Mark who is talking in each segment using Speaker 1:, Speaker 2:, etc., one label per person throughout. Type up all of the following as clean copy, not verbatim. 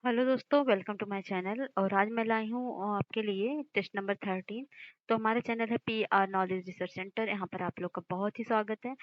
Speaker 1: Hello दोस्तों, welcome to my channel. और आज मैं लाई हूँ आपके लिए टेस्ट नंबर 13। तो हमारा चैनल है पीआर नॉलेज रिसर्च सेंटर। यहाँ पर आप लोग का बहुत ही स्वागत है।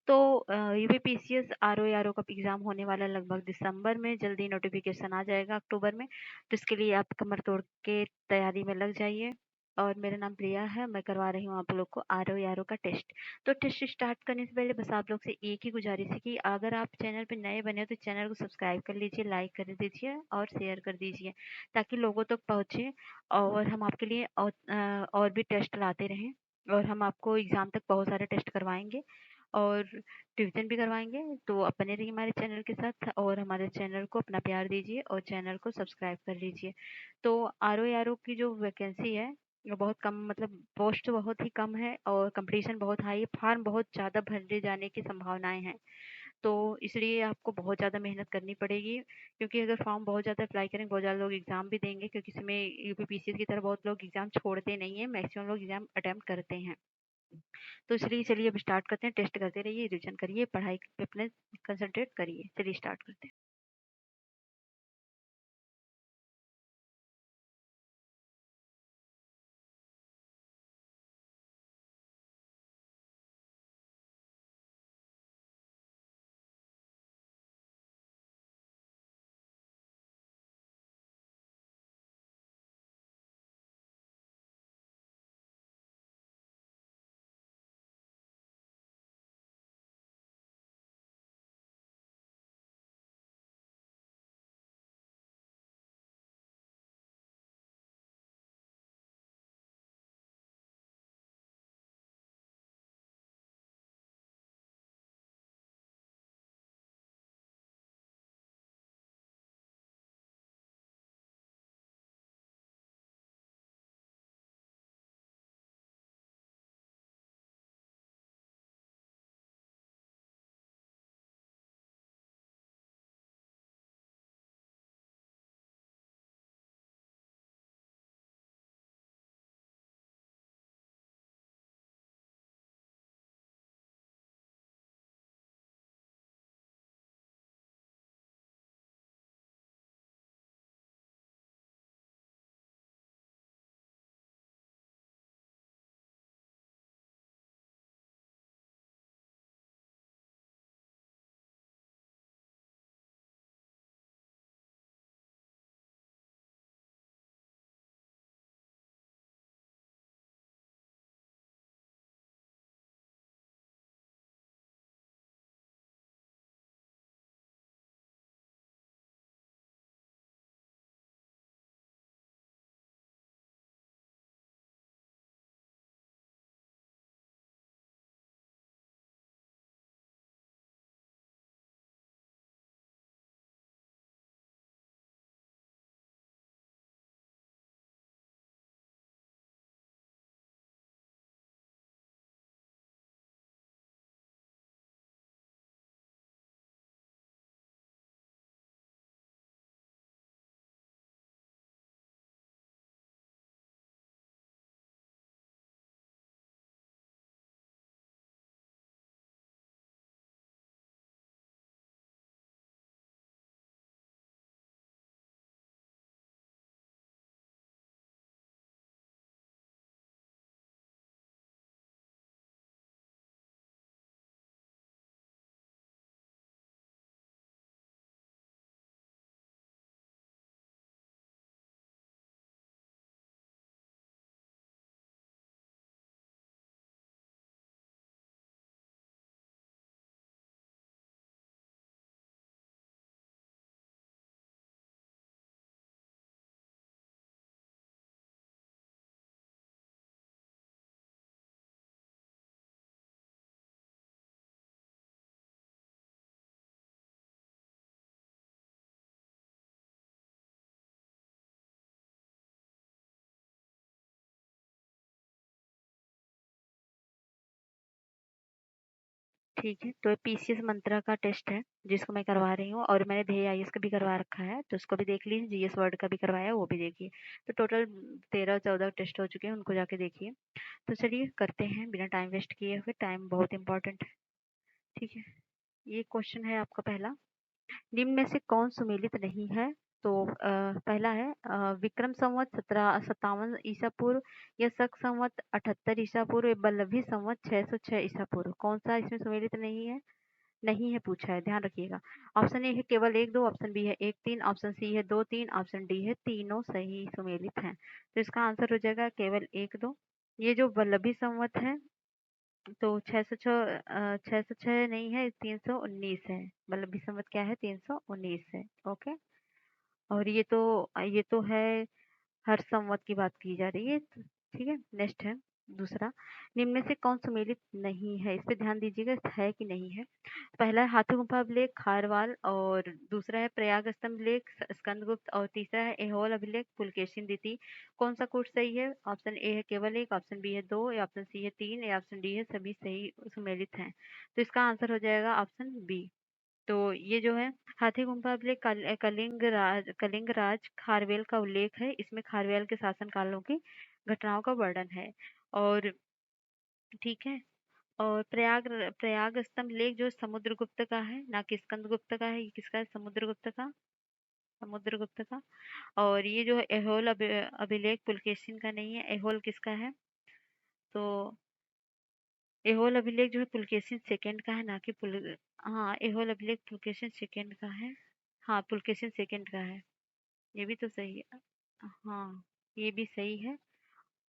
Speaker 1: तो यूपीपीसीएस आरओ का एग्जाम होने वाला है लगभग दिसंबर में। जल्दी नोटिफिकेशन आ जाएगा अक्टूबर में। तो इसके लिए आप कमर तोड़ के तैयारी में लग जाइए। और मेरा नाम प्रिया है, मैं करवा रही हूँ आप लोग को आरओ का टेस्ट। तो टेस्ट स्टार्ट करने से पहले बस आप लोग से एक ही गुजारिश है कि अगर आप चैनल पे नए बने हो तो चैनल को सब्सक्राइब कर लीजिए, लाइक कर दीजिए और शेयर कर दीजिए, ताकि लोगों तक पहुँचे। और हम आपके लिए और भी टेस्ट लाते रहें। और हम आपको एग्ज़ाम तक बहुत सारे टेस्ट करवाएँगे और रिवीजन भी करवाएँगे। तो आप बने रहिए हमारे चैनल के साथ और हमारे चैनल को अपना प्यार दीजिए और चैनल को सब्सक्राइब कर लीजिए। तो आरओ की जो वैकेंसी है वो बहुत कम, मतलब पोस्ट बहुत ही कम है और कंपटीशन बहुत हाई है। फॉर्म बहुत ज़्यादा भरे जाने की संभावनाएँ हैं। तो इसलिए आपको बहुत ज़्यादा मेहनत करनी पड़ेगी, क्योंकि अगर फॉर्म बहुत ज़्यादा अप्लाई करेंगे, बहुत ज़्यादा लोग एग्ज़ाम भी देंगे, क्योंकि इसमें यूपीपीसीएस की तरह बहुत लोग एग्ज़ाम छोड़ते नहीं हैं, मैक्सिमम लोग एग्ज़ाम अटेम्प्ट करते हैं। तो इसलिए चलिए अब स्टार्ट करते हैं। टेस्ट करते रहिए, रिविज़न करिए, पढ़ाई पे अपने कंसंट्रेट करिए। चलिए स्टार्ट करते हैं। ठीक है, तो पीसीएस मंत्रा का टेस्ट है जिसको मैं करवा रही हूँ, और मैंने ध्येय आईएएस का भी करवा रखा है, तो उसको भी देख लीजिए। जीएस वर्ड का भी करवाया है, वो भी देखिए। तो टोटल 13-14 टेस्ट हो चुके हैं, उनको जाके देखिए। तो चलिए करते हैं बिना टाइम वेस्ट किए हुए। टाइम बहुत इंपॉर्टेंट है। ठीक है, ये क्वेश्चन है आपका पहला। निम्न में से कौन सुमेलित नहीं है? तो पहला है विक्रम संवत 1757 ईसा पूर्व या शक संवत 78 ईसा पूर्व या वल्लभी संवत 606 ईसा पूर्व। कौन सा इसमें सुमेलित नहीं है? नहीं है पूछा है, ध्यान रखिएगा। ऑप्शन ए है केवल एक दो, ऑप्शन बी है एक तीन, ऑप्शन सी है दो तीन, ऑप्शन डी है तीनों सही सुमेलित हैं। तो इसका आंसर हो जाएगा केवल एक दो। ये जो वल्लभी संवत है तो 606 नहीं है, 319 है। वल्लभी संवत क्या है? 319 है। ओके। और ये तो है हर संवत की बात की जा रही है। ठीक है, नेक्स्ट है दूसरा। निम्न में से कौन सुमेलित नहीं है? इस पे ध्यान दीजिएगा, है कि नहीं है। पहला है हाथी गुम्फा अभिलेख खारवाल, और दूसरा है प्रयाग स्तंभ लेख स्कंदगुप्त, और तीसरा है एहोल अभिलेख पुलकेशिन द्वितीय। कौन सा कोट सही है? ऑप्शन ए है केवल एक, ऑप्शन बी है दो, या ऑप्शन सी है तीन, या ऑप्शन डी है सभी सही सुमेलित हैं। तो इसका आंसर हो जाएगा ऑप्शन बी। तो ये जो है हाथी गुम्फा अभिलेख कलिंग राज खारवेल का उल्लेख है। इसमें खारवेल के शासन कालों की घटनाओं का वर्णन है। और ठीक है। और प्रयाग स्तंभ लेख जो समुद्रगुप्त का है, ना कि स्कंदगुप्त का है। ये किसका है? समुद्रगुप्त का। समुद्रगुप्त का। और ये जो है एहोल अभिलेख पुलकेशिन का नहीं है। एहोल किसका है? तो एहोल अभिलेख जो है पुलकेशिन सेकंड का है, ना कि हाँ, एहोल अभिलेख पुलकेशिन सेकंड का है। हाँ, पुलकेशिन सेकंड का है। ये भी तो सही है। हाँ, ये भी सही है।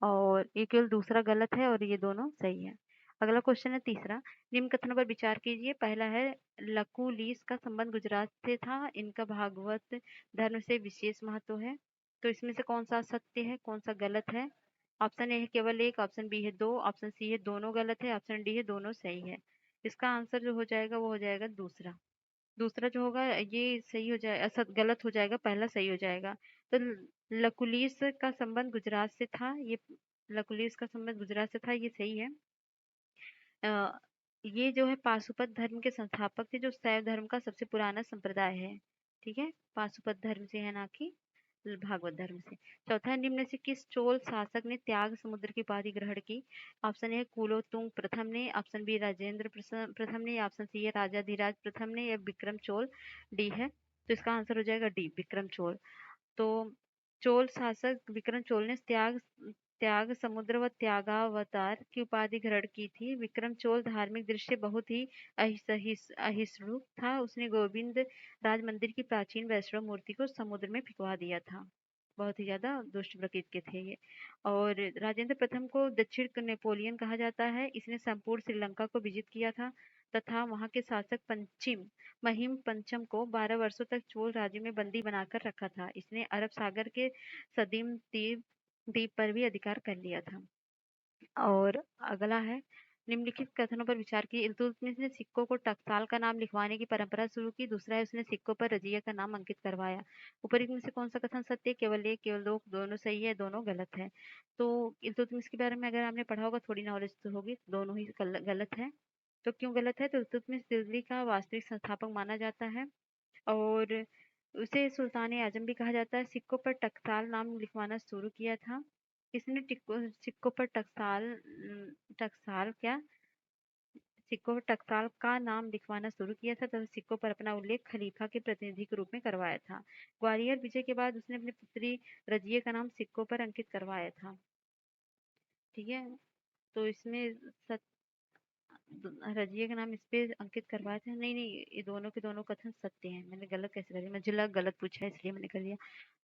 Speaker 1: और ये केवल दूसरा गलत है और ये दोनों सही है। अगला क्वेश्चन है तीसरा। निम्न कथनों पर विचार कीजिए। पहला है लकुलिस का संबंध गुजरात से था, इनका भागवत धर्म से विशेष महत्व है। तो इसमें से कौन सा सत्य है, कौन सा गलत है? ऑप्शन ए है केवल एक, ऑप्शन बी है दो, ऑप्शन सी है दोनों गलत है, ऑप्शन डी है दोनों सही है। इसका आंसर जो हो जाएगा वो हो जाएगा दूसरा। दूसरा जो होगा ये सही हो जाए, गलत हो जाएगा, पहला सही हो जाएगा। तो लकुलिस का संबंध गुजरात से था, ये लकुलिस का संबंध गुजरात से था, ये सही है। अ, ये जो है पाशुपत धर्म के संस्थापक थे, जो शैव धर्म का सबसे पुराना संप्रदाय है। ठीक है, पाशुपत धर्म से है, ना कि भागवत धर्म से। चौथा, निम्न से किस चोल शासक ने त्याग समुद्र की उपाधि ग्रहण की? ऑप्शन ए कुलोत्तुंग प्रथम ने, ऑप्शन बी राजेंद्र प्रथम ने, ऑप्शन सी है राजाधिराज प्रथम ने, या विक्रम चोल डी है। तो इसका आंसर हो जाएगा डी, विक्रम चोल। तो चोल शासक विक्रम चोल ने त्याग त्याग समुद्र व त्यागावतार की उपाधि ग्रहण की थी। विक्रम चोल धार्मिक दृष्टि बहुत ही अहिष्णु था। उसने गोविंद राज मंदिर की प्राचीन वैष्णव मूर्ति को समुद्र में फिकवा दिया था। बहुत ही ज्यादा दुष्ट प्रकृति के थे ये। और राजेंद्र प्रथम को दक्षिण नेपोलियन कहा जाता है। इसने संपूर्ण श्रीलंका को विजित किया था तथा वहां के शासक पंचिम महिम पंचम को 12 वर्षों तक चोल राज्य में बंदी बनाकर रखा था। इसने अरब सागर के सदीम द्वीप द्वीप पर भी अधिकार कर लिया था। और अगला है निम्नलिखित कथनों पर विचार की। इल्तुतमिश ने सिक्कों को टकसाल का नाम लिखवाने की परंपरा शुरू की। दूसरा है उसने सिक्कों पर रजिया का नाम अंकित करवाया। ऊपर में से कौन सा कथन सत्य है? केवल एक, केवल दो, दोनों सही है, दोनों गलत है। तो इल्तुतमिश के बारे में अगर आपने पढ़ा होगा, थोड़ी नॉलेज तो होगी, दोनों ही गलत है। तो क्यों गलत है? तो इल्तुतमिश दिल्ली का वास्तविक संस्थापक माना जाता है और उसे सुल्तान आजम भी कहा जाता है। सिक्कों पर टकसाल नाम लिखवाना शुरू किया था। इसने सिक्कों पर टकसाल क्या सिक्कों पर टकसाल का नाम लिखवाना शुरू किया था तथा सिक्कों पर अपना उल्लेख खलीफा के प्रतिनिधि के रूप में करवाया था। ग्वालियर विजय के बाद उसने अपनी पुत्री रजिया का नाम सिक्कों पर अंकित करवाया था। ठीक है, तो इसमें रजिया का नाम इस पे अंकित करवाया था। नहीं नहीं, ये दोनों के दोनों कथन सत्य हैं। मैंने गलत कैसे कर दिया? मुझे गलत पूछा है इसलिए मैंने कर दिया।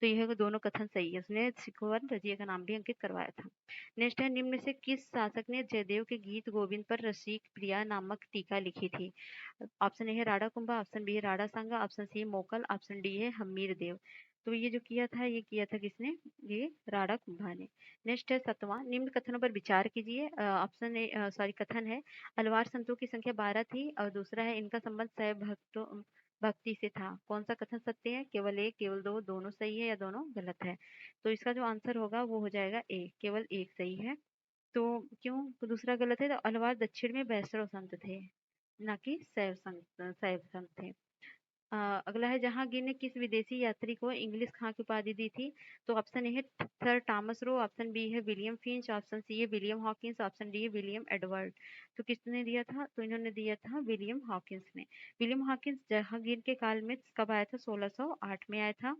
Speaker 1: तो यह दोनों कथन सही है, उसने सिखोवर रजिया का नाम भी अंकित करवाया था। नेक्स्ट है, निम्न में से किस शासक ने जयदेव के गीत गोविंद पर रसिक प्रिया नामक टीका लिखी थी? ऑप्शन ए है राणा कुंभा, ऑप्शन बी है राणा सांगा, ऑप्शन सी है मोकल, ऑप्शन डी है हमीर देव। तो ये जो किया था, ये किया था किसने? ये राणा कुंभा ने। नेक्स्ट है सतवां, निम्न कथनों पर विचार कीजिए। ऑप्शन ए सॉरी कथन है अलवार संतों की संख्या 12 थी, और दूसरा है इनका संबंध शैव भक्ति से था। कौन सा कथन सत्य है? केवल एक, केवल दो, दोनों सही है, या दोनों गलत है? तो इसका जो आंसर होगा वो हो जाएगा ए, केवल एक सही है। तो क्यों दूसरा गलत है? तो अलवार दक्षिण में वैष्णव संत थे, ना कि शैव संत थे। अगला है जहांगीर ने किस विदेशी यात्री को इंग्लिश खां की उपाधि दी थी? तो ऑप्शन ए है Sir Thomas Roe, option B है विलियम फिंच, ऑप्शन सी है विलियम हॉकिंस, ऑप्शन डी है विलियम एडवर्ड। तो किसने दिया था? तो इन्होंने दिया था विलियम हॉकिंस ने। विलियम हॉकिंस जहांगीर के काल में कब आया था? 1608 में आया था।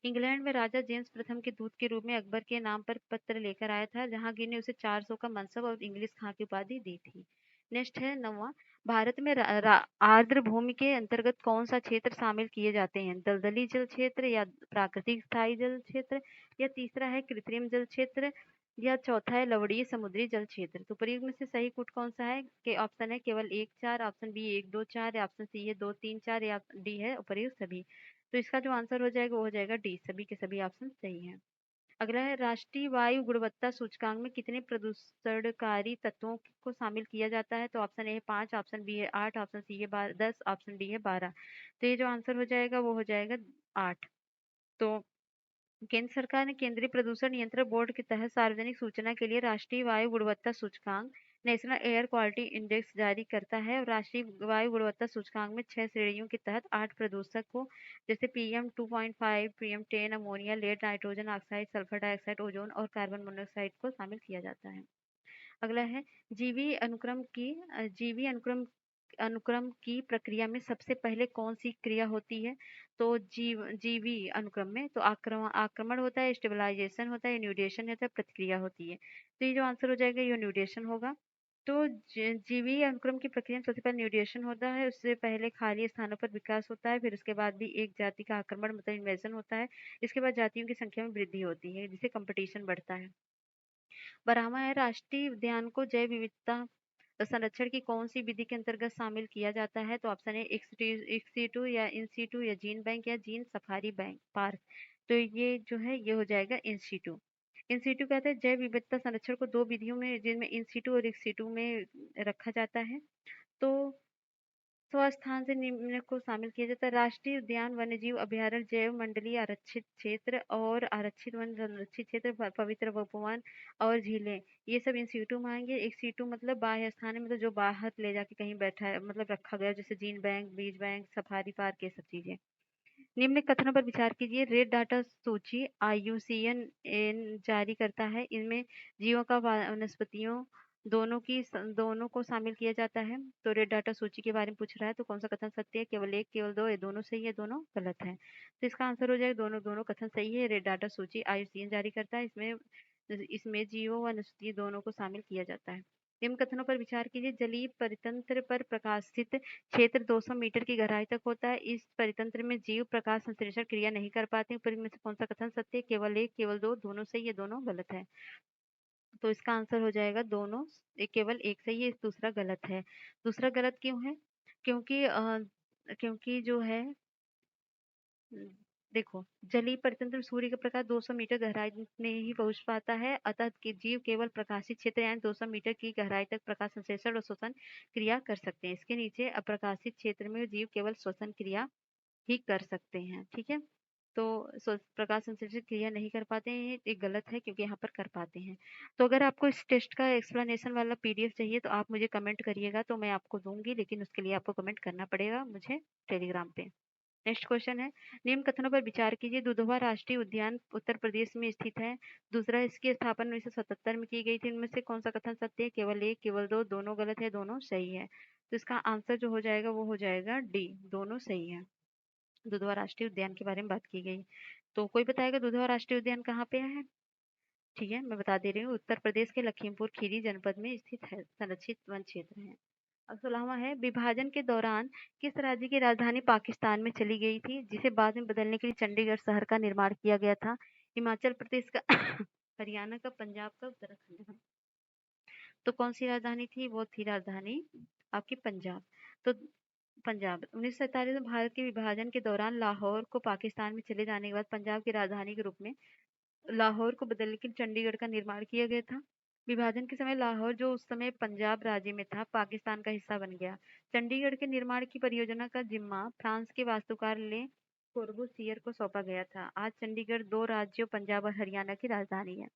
Speaker 1: इंग्लैंड में राजा जेम्स प्रथम के दूत के रूप में अकबर के नाम पर पत्र लेकर आया था, जहांगीर ने उसे 400 का मनसब और इंग्लिश खां की उपाधि दी थी। नेक्स्ट है 9वां। भारत में आर्द्र भूमि के अंतर्गत कौन सा क्षेत्र शामिल किए जाते हैं? दलदली जल क्षेत्र, या प्राकृतिक स्थायी जल क्षेत्र, या तीसरा है कृत्रिम जल क्षेत्र, या चौथा है लवणीय समुद्री जल क्षेत्र। तो प्रयोग में से सही कूट कौन सा है? के ऑप्शन है केवल 1 4, ऑप्शन बी 1 2 4, या ऑप्शन सी है 2 3 4, या डी है उपर्युक्त सभी। तो इसका जो आंसर हो जाएगा वो हो जाएगा डी, सभी के सभी ऑप्शन सही हैं। अगला है राष्ट्रीय वायु गुणवत्ता सूचकांक में कितने प्रदूषणकारी तत्वों को शामिल किया जाता है? तो ऑप्शन ए है 5, ऑप्शन बी है 8, ऑप्शन सी है 10, ऑप्शन डी है 12। तो ये जो आंसर हो जाएगा वो हो जाएगा 8। तो केंद्र सरकार ने केंद्रीय प्रदूषण नियंत्रण बोर्ड के तहत सार्वजनिक सूचना के लिए राष्ट्रीय वायु गुणवत्ता सूचकांक नेशनल एयर क्वालिटी इंडेक्स जारी करता है, और राष्ट्रीय वायु गुणवत्ता सूचकांक में 6 श्रेणियों के तहत 8 प्रदूषक को, जैसे PM 2.5, PM 10, ammonia, lead, nitrogen oxide, sulphur dioxide, ozone और कार्बन मोनोऑक्साइड को शामिल किया जाता है। अगला है जीवी अनुक्रम अनुक्रम की प्रक्रिया में सबसे पहले कौन सी क्रिया होती है? तो जीवी अनुक्रम में तो आक्रमण होता है, स्टेबलाइजेशन होता है, न्यूडेशन होता है, प्रतिक्रिया होती है। तो ये जो आंसर हो जाएगा ये न्यूडेशन होगा। तो जीवी अनुक्रम की प्रक्रिया में सबसे पहले न्यूडेशन होता है, उससे पहले खाली स्थानों पर विकास होता है, फिर उसके बाद भी एक जाति का आक्रमण मतलब इन्वेजन होता है, इसके बाद जातियों की संख्या में वृद्धि होती है, जिससे कंपटीशन बढ़ता है। 12वां है राष्ट्रीय उद्यान को जैव विविधता संरक्षण की कौन सी विधि के अंतर्गत शामिल किया जाता है? तो ऑप्शन है एक्स सीटू, या इन सीटू, या जीन बैंक, या जीन सफारी बैंक पार्क। तो ये जो है ये हो जाएगा इन सीटू। इन सीटू कहते हैं जैव विविधता संरक्षण को दो विधियों में, जिनमें इन सीटू और एक्स सीटू में रखा जाता है। तो स्वस्थान से निम्न को शामिल किया जाता है: राष्ट्रीय उद्यान, वन्यजीव अभयारण्य, जैव मंडलीय, आरक्षित क्षेत्र और आरक्षित वन संरक्षित क्षेत्र, पवित्र उपवन और झीलें। ये सब इन सीटू में आएंगे। एक सीटू मतलब बाह्य स्थान है, मतलब जो बाहर ले जाके कहीं बैठा है, मतलब रखा गया, जैसे जीन बैंक, बीज बैंक, सफारी पार्क, ये सब चीजें। निम्न कथनों पर विचार कीजिए। रेड डाटा सूची आईयूसीएन जारी करता है, इनमें जीवों का वनस्पतियों दोनों को शामिल किया जाता है। तो रेड डाटा सूची के बारे में पूछ रहा है, तो कौन सा कथन सत्य है? केवल एक, केवल दो, ये दोनों सही है, दोनों गलत है। तो इसका आंसर हो जाएगा दोनों दोनों कथन सही है। रेड डाटा सूची आईयूसीएन जारी करता है, इसमें इसमें जीवों वनस्पति दोनों को शामिल किया जाता है। निम्न कथनों पर विचार कीजिए। जलीय परितंत्र पर प्रकाशित क्षेत्र 200 मीटर की गहराई तक होता है। इस परितंत्र में जीव प्रकाश संश्लेषण क्रिया नहीं कर पाते। ऊपर में से कौन सा कथन सत्य है? केवल एक, केवल दो, दोनों सही है, दोनों गलत है। तो इसका आंसर हो जाएगा दोनों। केवल एक सही है, दूसरा गलत है। दूसरा गलत क्यों है? क्योंकि क्योंकि जो है देखो, जलीय परितंत्र में सूर्य का प्रकाश 200 मीटर गहराई में ही पहुंच पाता है, अतः कि जीव केवल प्रकाशित क्षेत्र यानी 200 मीटर की गहराई तक प्रकाश संश्लेषण और श्वसन क्रिया कर सकते हैं। इसके नीचे अप्रकाशित क्षेत्र में जीव केवल श्वसन क्रिया ही कर सकते हैं। ठीक है, तो प्रकाश संश्लेषण क्रिया नहीं कर पाते हैं, ये गलत है, क्योंकि यहाँ पर कर पाते हैं। तो अगर आपको इस टेस्ट का एक्सप्लेनेशन वाला पीडीएफ चाहिए तो आप मुझे कमेंट करिएगा, तो मैं आपको दूंगी, लेकिन उसके लिए आपको कमेंट करना पड़ेगा मुझे टेलीग्राम पे। नेक्स्ट क्वेश्चन है, निम्न कथनों पर विचार कीजिए। दुधवा राष्ट्रीय उद्यान उत्तर प्रदेश में स्थित है। दूसरा, इसकी स्थापना 1977 में की गई थी। इनमें से कौन सा कथन सत्य है? केवल एक, केवल दो, दोनों गलत है, दोनों सही है। तो इसका आंसर जो हो जाएगा वो हो जाएगा डी, दोनों सही है। दुधवा राष्ट्रीय उद्यान के बारे में बात की गई। तो कोई बताएगा दुधवा राष्ट्रीय उद्यान कहाँ पे है? ठीक है, मैं बता दे रही हूँ, उत्तर प्रदेश के लखीमपुर खीरी जनपद में स्थित है, संरक्षित वन क्षेत्र है। अब 16वां है, विभाजन के दौरान किस राज्य की राजधानी पाकिस्तान में चली गई थी, जिसे बाद में बदलने के लिए चंडीगढ़ शहर का निर्माण किया गया था? हिमाचल प्रदेश का हरियाणा का, पंजाब का, उत्तराखंड का। तो कौन सी राजधानी थी? वो थी राजधानी आपकी पंजाब। तो पंजाब 1947 में भारत के विभाजन के दौरान लाहौर को पाकिस्तान में चले जाने के बाद पंजाब की राजधानी के रूप में लाहौर को बदलने के लिए चंडीगढ़ का निर्माण किया गया था। विभाजन के समय लाहौर, जो उस समय पंजाब राज्य में था, पाकिस्तान का हिस्सा बन गया। चंडीगढ़ के निर्माण की परियोजना का जिम्मा फ्रांस के वास्तुकार ले कोर्बूसियर को सौंपा गया था। आज चंडीगढ़ दो राज्यों पंजाब और हरियाणा की राजधानी है।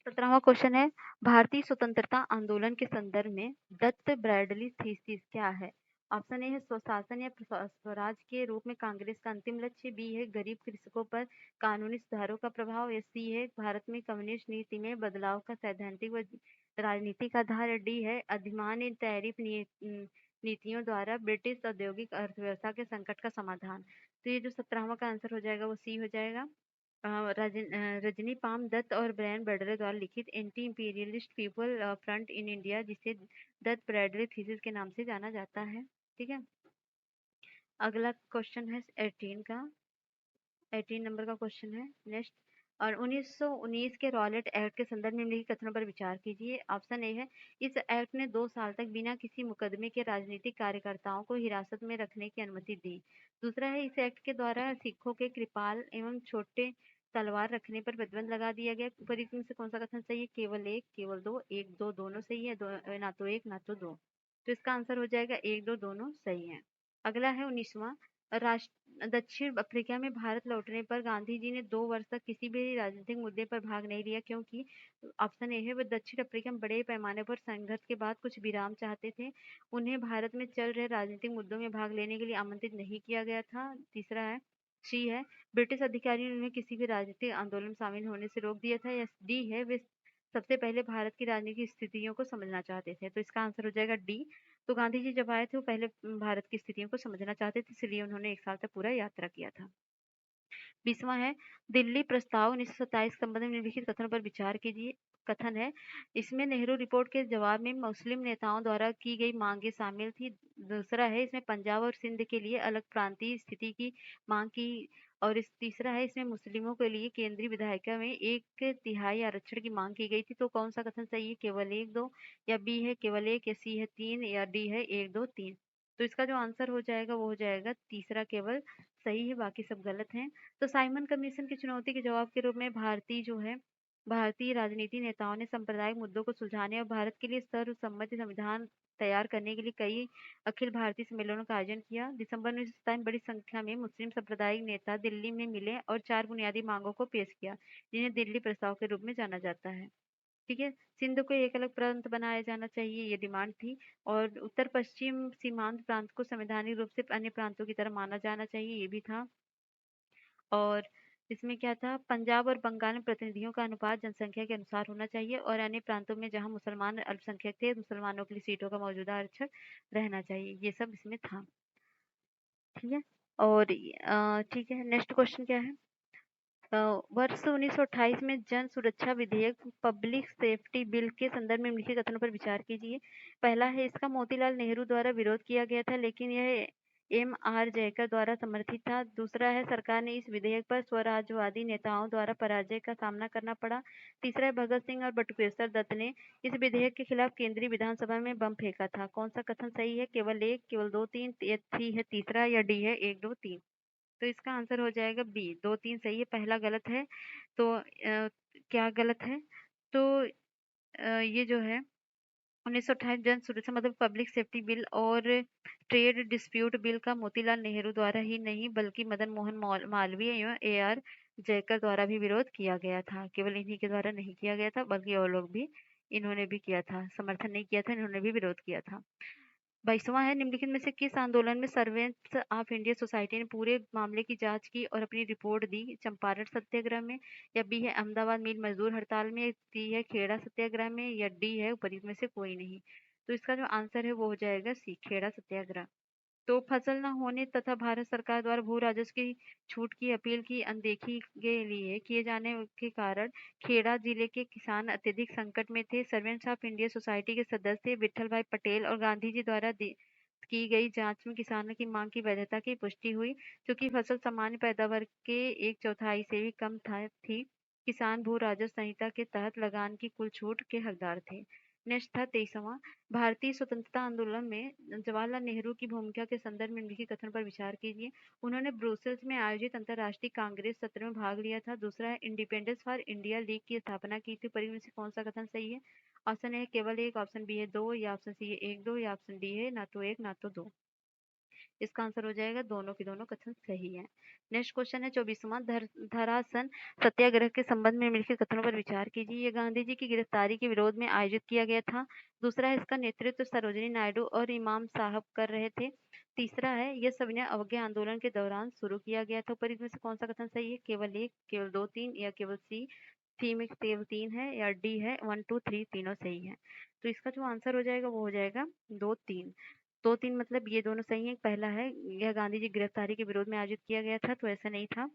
Speaker 1: 17वां क्वेश्चन है, भारतीय स्वतंत्रता आंदोलन के संदर्भ में दत्त ब्रैडली थीसिस क्या है? ऑप्शन ए है स्वशासन या स्वराज के रूप में कांग्रेस का अंतिम लक्ष्य, बी है गरीब कृषकों पर कानूनी सुधारों का प्रभाव, या सी है भारत में कम्युनिस्ट नीति में बदलाव का सैद्धांतिक व राजनीतिक आधार, या डी है अधिमान्य टैरिफ नीतियों द्वारा ब्रिटिश औद्योगिक अर्थव्यवस्था के संकट का समाधान। तो ये जो 17वां का आंसर हो जाएगा वो सी हो जाएगा। रजनी पाम दत्त और ब्रायन बर्डरे द्वारा लिखित anti imperialist people front in India, जिसे दत्त ब्रैडले थीसिस के नाम से जाना जाता है। ठीक है, अगला क्वेश्चन है 18 का, 18 नंबर का क्वेश्चन है नेक्स्ट। और 1919 के रॉलेट एक्ट के संदर्भ में निम्नलिखित कथनों पर विचार कीजिए। ऑप्शन ए है, इस एक्ट ने 2 साल तक बिना किसी मुकदमे के राजनीतिक कार्यकर्ताओं को हिरासत में रखने की अनुमति दी। दूसरा है, इस एक्ट के द्वारा सिखों के कृपाल एवं छोटे तलवार रखने पर प्रतिबंध लगा दिया गया। उपरोक्त में से कौन सा कथन सही है? केवल एक, केवल दो, एक दो दोनों सही है, ना तो एक ना तो दो। तो इसका आंसर हो जाएगा एक दो दोनों सही है। अगला है 19वां, दक्षिण अफ्रीका में भारत लौटने पर गांधी जी ने 2 वर्ष तक किसी भी राजनीतिक मुद्दे पर भाग नहीं लिया, क्योंकि ऑप्शन ए है, वे दक्षिण अफ्रीका में बड़े पैमाने पर संघर्ष के बाद कुछ विराम चाहते थे। उन्हें भारत में चल रहे राजनीतिक मुद्दों में भाग लेने के लिए आमंत्रित नहीं किया गया था। तीसरा है, सी है, ब्रिटिश अधिकारियों ने उन्हें किसी भी राजनीतिक आंदोलन में शामिल होने से रोक दिया था। या डी है, वे सबसे पहले भारत की राजनीतिक स्थितियों को समझना चाहते थे। तो इसका आंसर हो जाएगा डी। तो गांधी जी जब आए थे वो पहले भारत की स्थितियों को समझना चाहते थे, इसलिए उन्होंने 1 साल तक पूरा यात्रा किया था। 20वां है, दिल्ली प्रस्ताव 1927 के संबंध में निम्नलिखित कथनों पर विचार कीजिए। कथन है, इसमें नेहरू रिपोर्ट के जवाब में मुस्लिम नेताओं द्वारा की गई मांगे शामिल थी। दूसरा है, इसमें पंजाब और सिंध के लिए अलग प्रांतीय स्थिति की मांग की। और इस तीसरा है, इसमें मुस्लिमों के लिए केंद्रीय विधायिका में 1/3 आरक्षण की मांग की गई थी। तो कौन सा कथन सही है? केवल एक दो, या बी है केवल एक, या सी है तीन, या डी है एक दो तीन। तो इसका जो आंसर हो जाएगा वो हो जाएगा तीसरा केवल सही है, बाकी सब गलत हैं। तो साइमन कमीशन की चुनौती के जवाब के रूप में भारतीय राजनीति नेताओं ने सांप्रदायिक मुद्दों को सुलझाने और भारत के लिए सर्वसम्मति संविधान तैयार करने के लिए कई अखिल भारतीय सम्मेलनों का आयोजन किया। दिसंबर 1927 में बड़ी संख्या में मुस्लिम सांप्रदायिक नेता दिल्ली में मिले और 4 बुनियादी मांगों को पेश किया, जिन्हें दिल्ली प्रस्ताव के रूप में जाना जाता है। ठीक है, सिंध को एक अलग प्रांत बनाया जाना चाहिए, ये डिमांड थी। और उत्तर पश्चिम सीमांत प्रांत को संवैधानिक रूप से अन्य प्रांतों की तरह माना जाना चाहिए, ये भी था। और इसमें क्या था, पंजाब और बंगाल में प्रतिनिधियों का अनुपात जनसंख्या के अनुसार होना चाहिए, और अन्य प्रांतों में जहां मुसलमान अल्पसंख्यक थे, मुसलमानों के लिए सीटों का मौजूदा आरक्षण रहना चाहिए, ये सब इसमें था। ठीक है, और ठीक है, नेक्स्ट क्वेश्चन क्या है? वर्ष 1928 में जन सुरक्षा विधेयक पब्लिक सेफ्टी बिल के संदर्भ में निम्नलिखित कथनों पर विचार कीजिए। पहला है, इसका मोतीलाल नेहरू द्वारा विरोध किया गया था, लेकिन यह M.R. जयकर द्वारा समर्थित था। दूसरा है, सरकार ने इस विधेयक पर स्वराज्यवादी नेताओं द्वारा पराजय का सामना करना पड़ा। तीसरा है, भगत सिंह और बटुकेश्वर दत्त ने इस विधेयक के खिलाफ केंद्रीय विधानसभा में बम फेंका था। कौन सा कथन सही है? केवल एक, केवल दो तीन, या सी है तीसरा, या डी है एक दो तीन। तो इसका आंसर हो जाएगा बी, दो तीन सही है, पहला गलत है। तो क्या गलत है? तो ये जो है 1928 जन सुरक्षा मतलब पब्लिक सेफ्टी बिल और ट्रेड डिस्प्यूट बिल का मोतीलाल नेहरू द्वारा ही नहीं, बल्कि मदन मोहन मालवीय एवं AR जयकर द्वारा भी विरोध किया गया था। केवल इन्हीं के द्वारा नहीं किया गया था, बल्कि और लोग भी, इन्होंने भी किया था, समर्थन नहीं किया था, इन्होंने भी विरोध किया था। 22वां है, निम्नलिखित में से किस आंदोलन में सर्वेंट्स ऑफ इंडिया सोसाइटी ने पूरे मामले की जांच की और अपनी रिपोर्ट दी? चंपारण सत्याग्रह में, या बी है अहमदाबाद मिल मजदूर हड़ताल में, सी है खेड़ा सत्याग्रह में, या डी है ऊपरी में से कोई नहीं। तो इसका जो आंसर है वो हो जाएगा सी, खेड़ा सत्याग्रह। तो फसल न होने तथा भारत सरकार द्वारा भू राजस्व की छूट की अपील की अनदेखी के लिए किए जाने के कारण खेड़ा जिले के किसान अत्यधिक संकट में थे। सर्वेंट्स ऑफ इंडिया सोसाइटी के सदस्य विठल भाई पटेल और गांधी जी द्वारा की गई जांच में किसानों की मांग की वैधता की पुष्टि हुई। क्योंकि फसल सामान्य पैदावार के 1/4 से भी कम थी, किसान भू राजस्व संहिता के तहत लगान की कुल छूट के हकदार थे। नेक्स्ट था 23वां, भारतीय स्वतंत्रता आंदोलन में जवाहरलाल नेहरू की भूमिका के संदर्भ में निम्नलिखित कथन पर विचार कीजिए। उन्होंने ब्रुसेल्स में आयोजित अंतर्राष्ट्रीय कांग्रेस सत्र में भाग लिया था। दूसरा है, इंडिपेंडेंस फॉर इंडिया लीग की स्थापना की थी। परिवार में से कौन सा कथन सही है? ऑप्शन ए है केवल एक, ऑप्शन बी है दो, या ऑप्शन सी है एक दो, या ऑप्शन डी है ना तो एक ना तो दो। इसका आंसर हो जाएगा दोनों के दोनों कथन सही है। नेक्स्ट क्वेश्चन है 24वां, धरासन सत्याग्रह के संबंध में निम्नलिखित कथनों पर विचार कीजिए। ये गांधी जी की गिरफ्तारी के विरोध में आयोजित किया गया था। दूसरा है, इसका नेतृत्व सरोजिनी नायडू और इमाम साहब कर रहे थे। तीसरा है, यह सविनय अवज्ञा आंदोलन के दौरान शुरू किया गया था। पर इसमें से कौन सा कथन सही है? केवल एक, केवल दो तीन, या केवल सी में केवल तीन है, या डी है 1 2 3 तीनों सही है। तो इसका जो आंसर हो जाएगा वो हो जाएगा दो तीन। 2-3 मतलब ये दोनों सही हैं। पहला है, यह गांधी जी गिरफ्तारी के विरोध में आयोजित किया गया था, तो ऐसा नहीं था।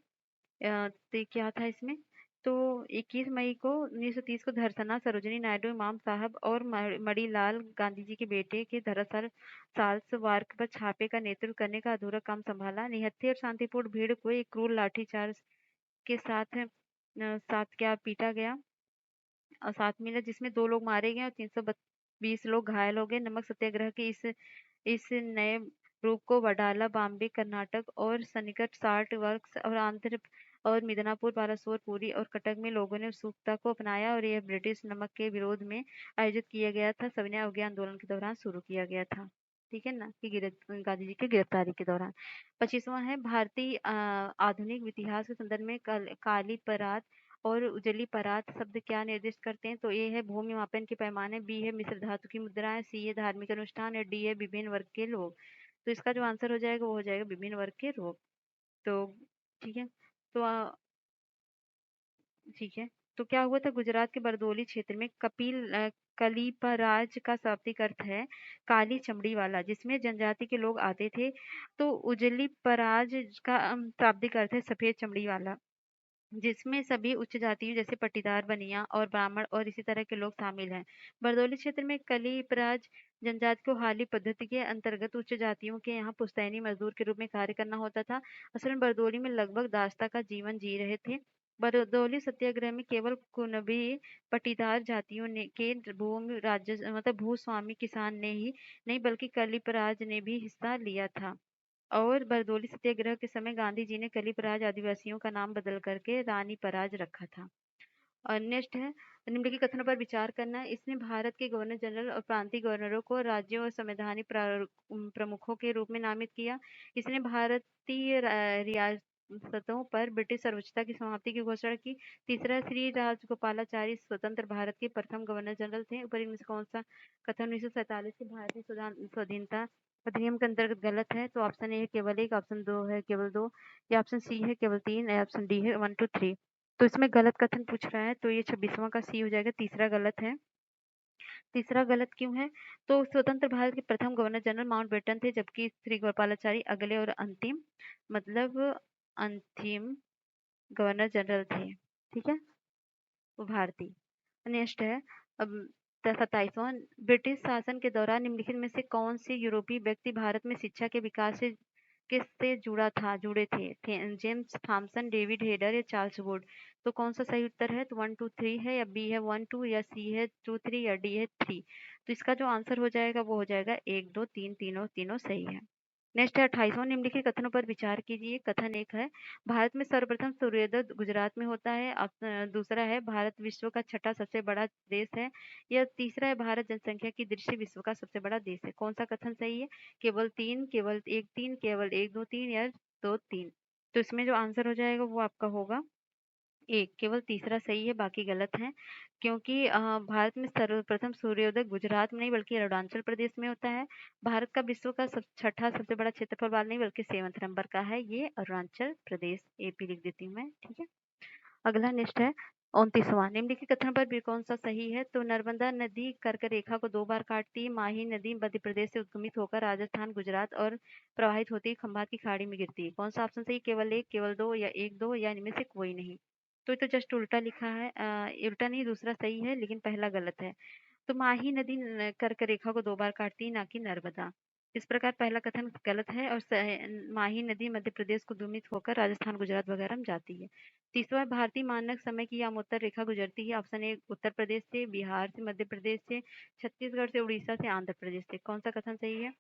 Speaker 1: तो क्या था इसमें? तो 21 मई को 1930 को धरसना सरोजिनी नायडू, इमाम साहब और मणिलाल गांधी जी के बेटे के दरअसल साल्स वार्क पर छापे का नेतृत्व करने का अधूरा काम संभाला। निहत्थे और शांतिपूर्ण भीड़ को एक क्रूर लाठीचार्ज के साथ क्या पीटा गया और 7 मिला, जिसमें 2 लोग मारे गए और 320 लोग घायल हो गए। नमक सत्याग्रह के इस नए रूप को वडाला, बॉम्बे, कर्नाटक और सन्निकट साल्ट वर्क्स और आंध्र और मिदनापुर, बालासोर, पुरी और कटक में लोगों ने उत्सुकता को अपनाया और यह ब्रिटिश नमक के विरोध में आयोजित किया गया था। सविनय अवज्ञा आंदोलन के दौरान शुरू किया गया था। ठीक है ना, कि गांधी जी की गिरफ्तारी के दौरान। 25वां है, भारतीय आधुनिक इतिहास के संदर्भ में काली परात और उजली परात शब्द क्या निर्दिष्ट करते हैं? तो ए है भूमि मापन के पैमाने, बी है मिश्र धातु की मुद्राएं, सी है धार्मिक अनुष्ठान, या डी है विभिन्न वर्ग के लोग। तो इसका जो आंसर हो जाएगा वो हो जाएगा विभिन्न वर्ग के लोग। तो ठीक है। तो ठीक है। तो क्या हुआ था, गुजरात के बरदोली क्षेत्र में कलीपराज का शाब्दिक अर्थ है काली चमड़ी वाला, जिसमें जनजाति के लोग आते थे। तो उजली पराज का शाब्दिक अर्थ है सफेद चमड़ी वाला, जिसमें सभी उच्च जातियों जैसे पट्टीदार, बनिया और ब्राह्मण और इसी तरह के लोग शामिल हैं। बरदौली क्षेत्र में कलीपराज जनजाति को हाली पद्धति के अंतर्गत उच्च जातियों के यहाँ पुश्तैनी मजदूर के रूप में कार्य करना होता था। असल में बरदौली में लगभग दाश्ता का जीवन जी रहे थे। बरदौली सत्याग्रह में केवल कुनबी पट्टीदार जातियों ने के भूमि राज्य मतलब भूस्वामी किसान ने ही नहीं बल्कि कलीपराज ने भी हिस्सा लिया था। और बरदौली सत्याग्रह के समय गांधी जी ने कलीपराज आदिवासियों का नाम बदल करके रानी पराज रखा था। और नेक्स्ट है, निम्नलिखित कथनों पर विचार करना है। इसने भारत के गवर्नर जनरल और प्रांतीय गवर्नरों को राज्यों और संवैधानिक प्रमुखों के रूप में नामित किया। इसने भारतीय रियासतों पर ब्रिटिश सर्वोच्चता की समाप्ति की घोषणा की। तीसरा, श्री राजगोपालाचारी स्वतंत्र भारत के प्रथम गवर्नर जनरल थे। ऊपर इनमें से कौन सा कथन 1947 के भारतीय स्वाधीनता अधिनियम के अंतर्गत गलत है? तो ऑप्शन ए है केवल एक, ऑप्शन दो है केवल दो, या ऑप्शन सी है केवल तीन, या ऑप्शन डी है 1 2 3। तो इसमें गलत कथन पूछ रहा है, तो ये 26वां का सी हो जाएगा, तीसरा गलत है। तीसरा गलत क्यों है? तो स्वतंत्र भारत के प्रथम गवर्नर जनरल माउंटबेटन थे, जबकि श्री गोपालाचारी अगले और अंतिम मतलब अंतिम गवर्नर जनरल थे। ठीक है, वो भारतीय। नेक्स्ट है, अब 27वां, ब्रिटिश शासन के दौरान निम्नलिखित में से कौन से यूरोपीय व्यक्ति भारत में शिक्षा के विकास से किससे जुड़े जेम्स थॉमसन, डेविड हेडर या चार्ल्स वुड। तो कौन सा सही उत्तर है? तो 1 2 3 है, या बी है 1 2, या सी है 2 3, या डी है 3। तो इसका जो आंसर हो जाएगा वो हो जाएगा 1 2 3, तीनों तीनों सही है। नेक्स्ट है 28वां, निम्नलिखित कथनों पर विचार कीजिए। कथन एक है, भारत में सर्वप्रथम सूर्योदय गुजरात में होता है। दूसरा है, भारत विश्व का छठा सबसे बड़ा देश है। या तीसरा है, भारत जनसंख्या की दृष्टि विश्व का सबसे बड़ा देश है। कौन सा कथन सही है? केवल तीन, केवल एक तीन, केवल एक दो तीन, या दो तीन। तो इसमें जो आंसर हो जाएगा वो आपका होगा एक, केवल तीसरा सही है, बाकी गलत है। क्योंकि भारत में सर्वप्रथम सूर्योदय गुजरात में नहीं बल्कि अरुणाचल प्रदेश में होता है। भारत का विश्व का छठा सबसे बड़ा क्षेत्रफल वाला नहीं बल्कि 7वें नंबर का है ये अरुणाचल प्रदेश। एपी लिख देती हूँ मैं। ठीक है, अगला नेक्स्ट है 29वां, निम्नलिखित कथन पर भी कौन सा सही है? तो नर्मदा नदी कर्क रेखा को 2 बार काटती है। माही नदी मध्य प्रदेश से उद्गमित होकर राजस्थान, गुजरात और प्रवाहित होती है, खंभात की खाड़ी में गिरती है। कौन सा ऑप्शन सही? केवल एक, केवल दो, या एक दो, या इनमें से कोई नहीं। तो ये तो जस्ट उल्टा लिखा है, उल्टा नहीं, दूसरा सही है लेकिन पहला गलत है। तो माही नदी कर्क रेखा को 2 बार काटती है, ना कि नर्मदा। इस प्रकार पहला कथन गलत है और माही नदी मध्य प्रदेश को उद्गमित होकर राजस्थान, गुजरात वगैरह में जाती है। तीसरा, भारतीय मानक समय की यामोत्तर रेखा गुजरती है। ऑप्शन ए उत्तर प्रदेश से, बिहार से, मध्य प्रदेश से, छत्तीसगढ़ से, उड़ीसा से, आंध्र प्रदेश से। कौन सा कथन सही है?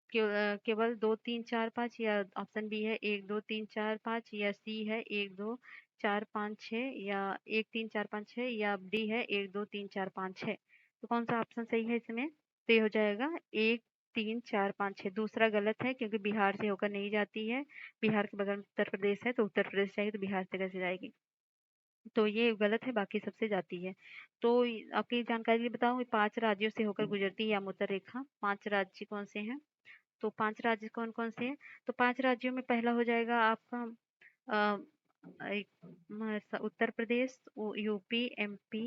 Speaker 1: केवल 2 3 4 5, या ऑप्शन बी है 1 2 3 4 5, या सी है 1 2 4 5 6, या 1 3 4 5 6, या डी है 1 2 3 4 5 6। तो कौन सा ऑप्शन सही है इसमें? तो ये हो जाएगा 1 3 4 5 6। दूसरा गलत है क्योंकि बिहार से होकर नहीं जाती है। बिहार के बगल में उत्तर प्रदेश है, तो उत्तर प्रदेश जाएगी तो बिहार से कैसे जाएगी? तो ये गलत है, बाकी सबसे जाती है। तो आपकी जानकारी के लिए बताऊं, 5 राज्यों से होकर गुजरती है यामोत्तर रेखा। 5 राज्य कौन से हैं? तो 5 राज्य कौन कौन से हैं? तो 5 राज्यों में पहला हो जाएगा आपका Uttar Pradesh, UP, MP,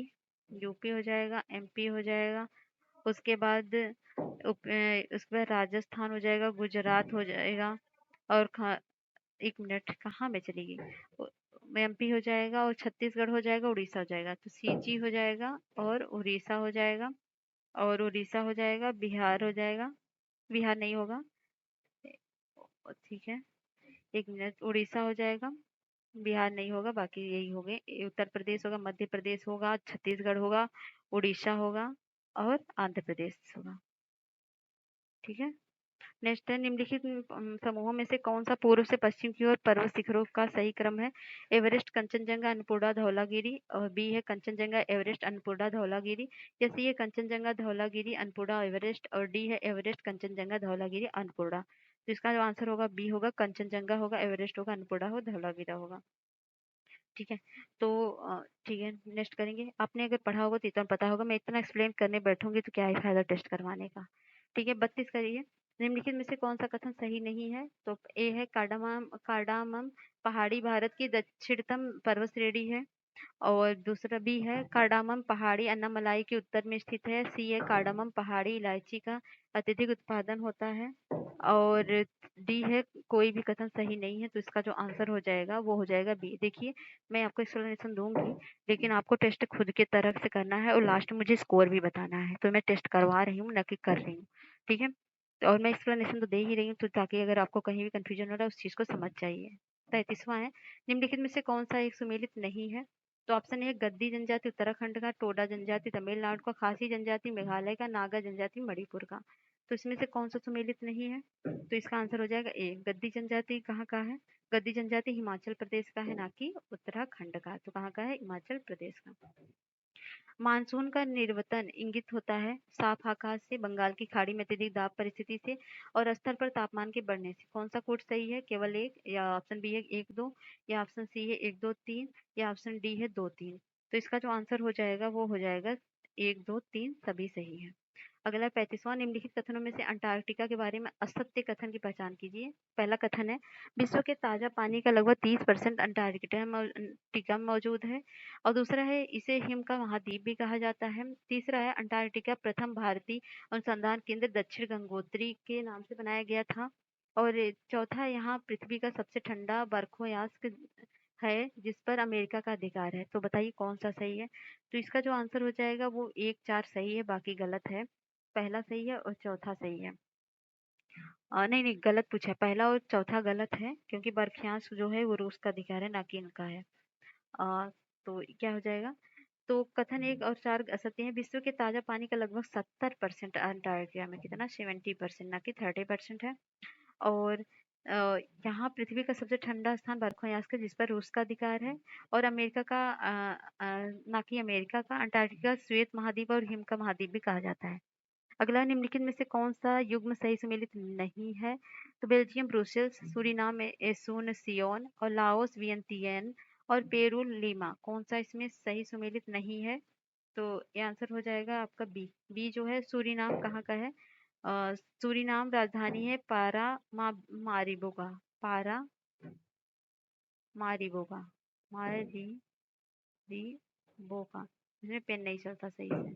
Speaker 1: UP हो जाएगा, एमपी हो जाएगा, उसके बाद उसके बाद राजस्थान हो जाएगा, गुजरात हो जाएगा और 1 मिनट कहाँ में चली गई? एमपी हो जाएगा और छत्तीसगढ़ हो जाएगा, उड़ीसा हो जाएगा। तो सीजी हो जाएगा और उड़ीसा हो जाएगा और उड़ीसा हो जाएगा, बिहार हो जाएगा, बिहार नहीं होगा। ठीक है, 1 मिनट, उड़ीसा हो जाएगा, बिहार नहीं होगा, बाकी यही हो गए। उत्तर प्रदेश होगा, मध्य प्रदेश होगा, छत्तीसगढ़ होगा, उड़ीसा होगा और आंध्र प्रदेश होगा। ठीक है। नेक्स्ट है, निम्नलिखित समूहों में से कौन सा पूर्व से पश्चिम की ओर पर्वत शिखरों का सही क्रम है? एवरेस्ट, कंचनजंगा, अन्नपूर्णा, धौलागिरी। और बी है कंचनजंगा, एवरेस्ट, अन्नपूर्णा, धौलागिरी। या सी है कंचनजंगा, धौलागिरी, अन्नपूर्णा, एवरेस्ट। और डी है एवरेस्ट, कंचनजंगा, धौलागिरी, अन्नपूर्णा। तो इसका जो आंसर होगा बी होगा, कंचनजंगा होगा, एवरेस्ट होगा, अन्नपूर्णा होगा, धौलागिरी होगा। ठीक है। तो ठीक है, नेक्स्ट करेंगे। आपने अगर पढ़ा होगा तो इतना पता होगा, मैं इतना एक्सप्लेन करने बैठूंगी तो क्या ही फायदा टेस्ट करवाने का। ठीक है, 32 करिए। निम्नलिखित में से कौन सा कथन सही नहीं है? तो ए है कार्डामम, कार्डामम पहाड़ी भारत की दक्षिणतम पर्वत श्रेणी है। और दूसरा बी है कार्डामम पहाड़ी अन्नामलाई के उत्तर में स्थित है। सी है कार्डामम पहाड़ी इलायची का अत्यधिक उत्पादन होता है। और डी है कोई भी कथन सही नहीं है। तो इसका जो आंसर हो जाएगा वो हो जाएगा बी। देखिए, मैं आपको एक्सप्लेनेशन दूंगी, लेकिन आपको टेस्ट खुद के तरफ से करना है और लास्ट में मुझे स्कोर भी बताना है। तो मैं टेस्ट करवा रही हूँ, न कि कर रही हूँ। ठीक है, और मैं एक्सप्लेनेशन तो दे ही रही हूँ, तो ताकि अगर आपको कहीं भी कंफ्यूजन हो रहा है उस चीज को समझ जाइए। 33वां है, निम्नलिखित में से कौन सा एक सुमेलित नहीं है? तो ऑप्शन ए गद्दी जनजाति उत्तराखंड का, टोडा जनजाति तमिलनाडु का, खासी जनजाति मेघालय का, नागा जनजाति मणिपुर का। तो इसमें से कौन सा सुमेलित नहीं है? तो इसका आंसर हो जाएगा ए। गद्दी जनजाति कहाँ का है? गद्दी जनजाति हिमाचल प्रदेश का है, ना कि उत्तराखंड का। तो कहाँ का है? हिमाचल प्रदेश का। मानसून का निर्वतन इंगित होता है साफ आकाश से, बंगाल की खाड़ी में अत्यधिक दाब परिस्थिति से और स्तर पर तापमान के बढ़ने से। कौन सा कोड सही है? केवल एक, या ऑप्शन बी है 1 2, या ऑप्शन सी है 1 2 3, या ऑप्शन डी है 2 3। तो इसका जो आंसर हो जाएगा वो हो जाएगा 1 2 3 सभी सही है। अगला 35वां, निम्नलिखित कथनों में से अंटार्कटिका के बारे में असत्य कथन की पहचान कीजिए। पहला कथन है, विश्व के ताजा पानी का लगभग 30% अंटार्कटिका में मौजूद है। और दूसरा है, इसे हिम का महाद्वीप भी कहा जाता है। तीसरा है, अंटार्कटिका प्रथम भारतीय अनुसंधान केंद्र दक्षिण गंगोत्री के नाम से बनाया गया था। और चौथा, यहाँ पृथ्वी का सबसे ठंडा बर्फोयास्क है जिस पर अमेरिका का अधिकार है। तो बताइए कौन सा सही है? तो इसका जो आंसर हो जाएगा वो 1 4 सही है, बाकी गलत है। पहला सही है और चौथा सही है। नहीं नहीं, गलत पूछा है। पहला और चौथा गलत है, क्योंकि बर्फियांश जो है वो रूस का अधिकार है, ना कि इनका है। तो क्या हो जाएगा? तो कथन 1 और 4 असत्य है। विश्व के ताजा पानी का लगभग 70% अंटार्कटिका में, कितना? 70%, ना कि 30% है। और यहाँ पृथ्वी का सबसे ठंडा स्थान बर्फोयास्क है जिस पर रूस का अधिकार है। और अमेरिका का ना कि अमेरिका का अंटार्कटिका श्वेत महाद्वीप और हिम का महाद्वीप भी कहा जाता है। अगला, निम्नलिखित में से कौन सा युग्म सही सुमेलित नहीं है? तो बेल्जियम ब्रुसेल्स, सूरीनाम एसुनसियोन और लाओस वियंतियन और पेरू लीमा, कौन सा इसमें सही सुमेलित नहीं है? तो ये आंसर हो जाएगा आपका बी। बी जो है सूरीनाम कहाँ का है? सूरीनाम राजधानी है पारा मारिबोगा, पारा मारिबोगा, मारिबोगा। इसमें पेन नहीं चलता सही से।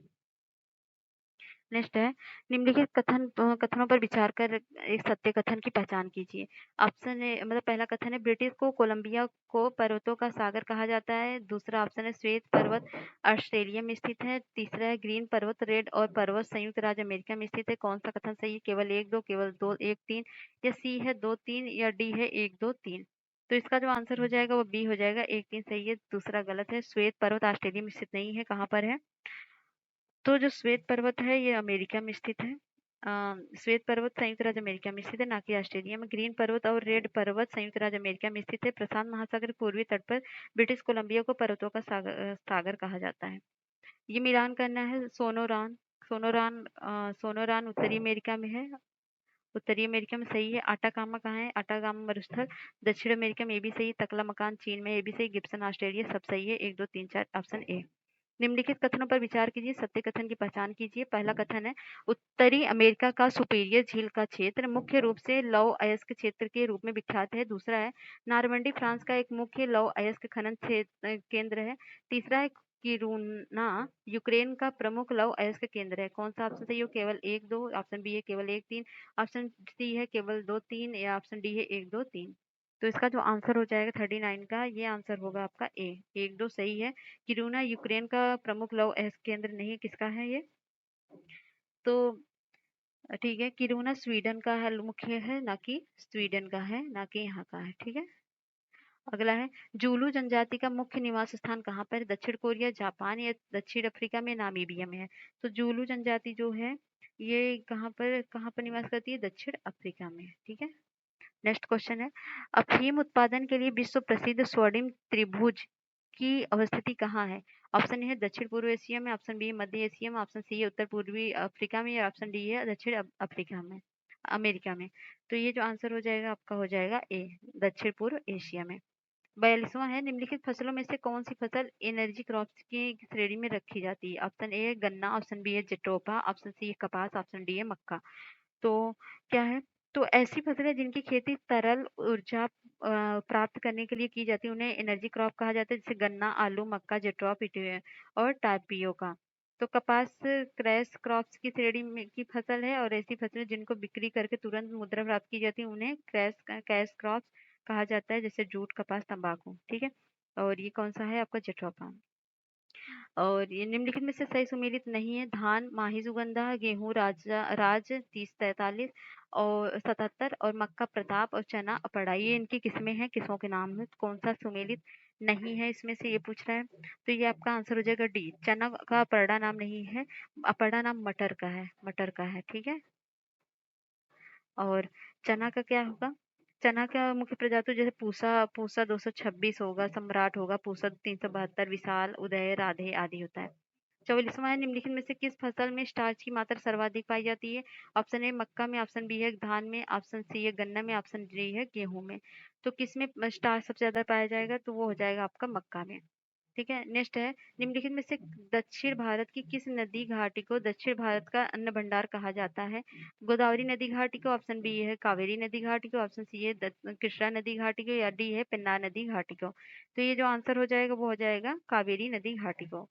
Speaker 1: नेक्स्ट है, निम्नलिखित कथनों पर विचार कर एक सत्य कथन की पहचान कीजिए। ऑप्शन ए, मतलब पहला कथन है, ब्रिटिश को कोलंबिया को पर्वतों का सागर कहा जाता है। दूसरा ऑप्शन है, श्वेत पर्वत ऑस्ट्रेलिया में स्थित है। तीसरा है, ग्रीन पर्वत, रेड और पर्वत संयुक्त राज्य अमेरिका में स्थित है। कौन सा कथन सही है? केवल 1 2, केवल 2 1 3, या सी है 2 3, या डी है 1 2 3। तो इसका जो आंसर हो जाएगा वो बी हो जाएगा, 1 3 सही है, दूसरा गलत है। श्वेत पर्वत ऑस्ट्रेलिया में स्थित नहीं है। कहाँ पर है? तो जो श्वेत पर्वत है ये अमेरिका में स्थित है। श्वेत पर्वत संयुक्त राज्य अमेरिका में स्थित है, ना कि ऑस्ट्रेलिया में। ग्रीन पर्वत और रेड पर्वत संयुक्त राज्य अमेरिका में स्थित है। प्रशांत महासागर के पूर्वी तट पर ब्रिटिश कोलंबिया को पर्वतों का सागर कहा जाता है। ये मिलान करना है सोनोरान। सोनोरान उत्तरी अमेरिका में है। उत्तरी अमेरिका में सही है। आटाकामा कहाँ है? आटाकामा मरुस्थल दक्षिण अमेरिका में, ये भी सही। तकला मकान चीन में, ये भी सही। गिब्सन ऑस्ट्रेलिया, सब सही है। 1 2 3 4, ऑप्शन ए। निम्नलिखित कथनों पर विचार कीजिए, सत्य कथन की पहचान कीजिए। पहला कथन है, उत्तरी अमेरिका का सुपीरियर झील का क्षेत्र मुख्य रूप से लौह अयस्क क्षेत्र के रूप में विख्यात है। दूसरा है, नारमंडी फ्रांस का एक मुख्य लौह अयस्क खनन क्षेत्र केंद्र है। तीसरा है, किरूना यूक्रेन का प्रमुख लौह अयस्क केंद्र है। कौन सा ऑप्शन सही हो? केवल 1 2, ऑप्शन बी है केवल 1 3, ऑप्शन सी है केवल 2 3, या ऑप्शन डी है 1 2 3। तो इसका जो आंसर हो जाएगा 39 का, ये आंसर होगा आपका ए, 1 2 सही है। किरूना यूक्रेन का प्रमुख लौह अयस्क केंद्र नहीं है, किसका है ये? तो ठीक है, किरूना स्वीडन का है, मुख्य है, ना कि स्वीडन का है, ना कि यहाँ का है। ठीक है, अगला है जूलू जनजाति का मुख्य निवास स्थान कहाँ पर है? दक्षिण कोरिया, जापान, या दक्षिण अफ्रीका में, नामीबिया में है। तो जूलू जनजाति जो है ये कहाँ पर निवास करती है? दक्षिण अफ्रीका में। ठीक है, नेक्स्ट क्वेश्चन है, अफीम उत्पादन के लिए विश्व प्रसिद्ध स्वर्णिम त्रिभुज की अवस्थिति कहाँ है? ऑप्शन ए है दक्षिण पूर्व एशिया में, ऑप्शन बी है मध्य एशिया में, ऑप्शन सी है उत्तर पूर्वी अफ्रीका में, या ऑप्शन डी है दक्षिण अफ्रीका में, अमेरिका में। तो ये जो आंसर हो जाएगा आपका हो जाएगा ए, दक्षिण पूर्व एशिया में। 42वां है, निम्नलिखित फसलों में से कौन सी फसल एनर्जी क्रॉप्स की श्रेणी में रखी जाती है? ऑप्शन ए है गन्ना, ऑप्शन बी है जट्रोफा, ऑप्शन सी है कपास, ऑप्शन डी है मक्का। तो क्या है? तो ऐसी फसलें जिनकी खेती तरल ऊर्जा प्राप्त करने के लिए की जाती है उन्हें एनर्जी क्रॉप कहा जाता है, जैसे गन्ना, आलू, मक्का, जट्रोफ और टापियोका। तो कपास क्रैश क्रॉप्स की श्रेणी में की फसल है, और ऐसी फसलें जिनको बिक्री करके तुरंत मुद्रा प्राप्त की जाती है उन्हें कैश क्रॉप्स कहा जाता है, जैसे जूट, कपास, तंबाकू। ठीक है, और ये कौन सा है आपका? जट्रोफा। और ये निम्नलिखित में से सही सुमेलित नहीं है। धान, माही सुगंधा, गेहूं राज 30 43 और 77, और मक्का प्रताप, और चना अपड़ा, ये इनकी किस्में हैं, किस्मों के नाम है। कौन सा सुमेलित नहीं है इसमें से, ये पूछ रहा है। तो ये आपका आंसर हो जाएगा डी, चना का अपड़ा नाम नहीं है, अपड़ा नाम मटर का है, मटर का है। ठीक है, और चना का क्या होगा? चना का मुख्य प्रजाति जैसे पूसा, पूसा 226 होगा, सम्राट होगा, पूसा 372, विशाल, उदय, राधे आदि होता है। 44वां है, निम्नलिखित में से किस फसल में स्टार्च की मात्रा सर्वाधिक पाई जाती है? ऑप्शन ए मक्का में, ऑप्शन बी है धान में, ऑप्शन सी है गन्ना में, ऑप्शन डी है गेहूं में। तो किस में स्टार्च सबसे ज्यादा पाया जाएगा? तो वो हो जाएगा आपका मक्का में। ठीक है, नेक्स्ट है, निम्नलिखित में से दक्षिण भारत की किस नदी घाटी को दक्षिण भारत का अन्न भंडार कहा जाता है? गोदावरी नदी घाटी को, ऑप्शन बी है कावेरी नदी घाटी को, ऑप्शन सी है कृष्णा नदी घाटी को, या डी है पेन्नार नदी घाटी को। तो ये जो आंसर हो जाएगा वो हो जाएगा कावेरी नदी घाटी को।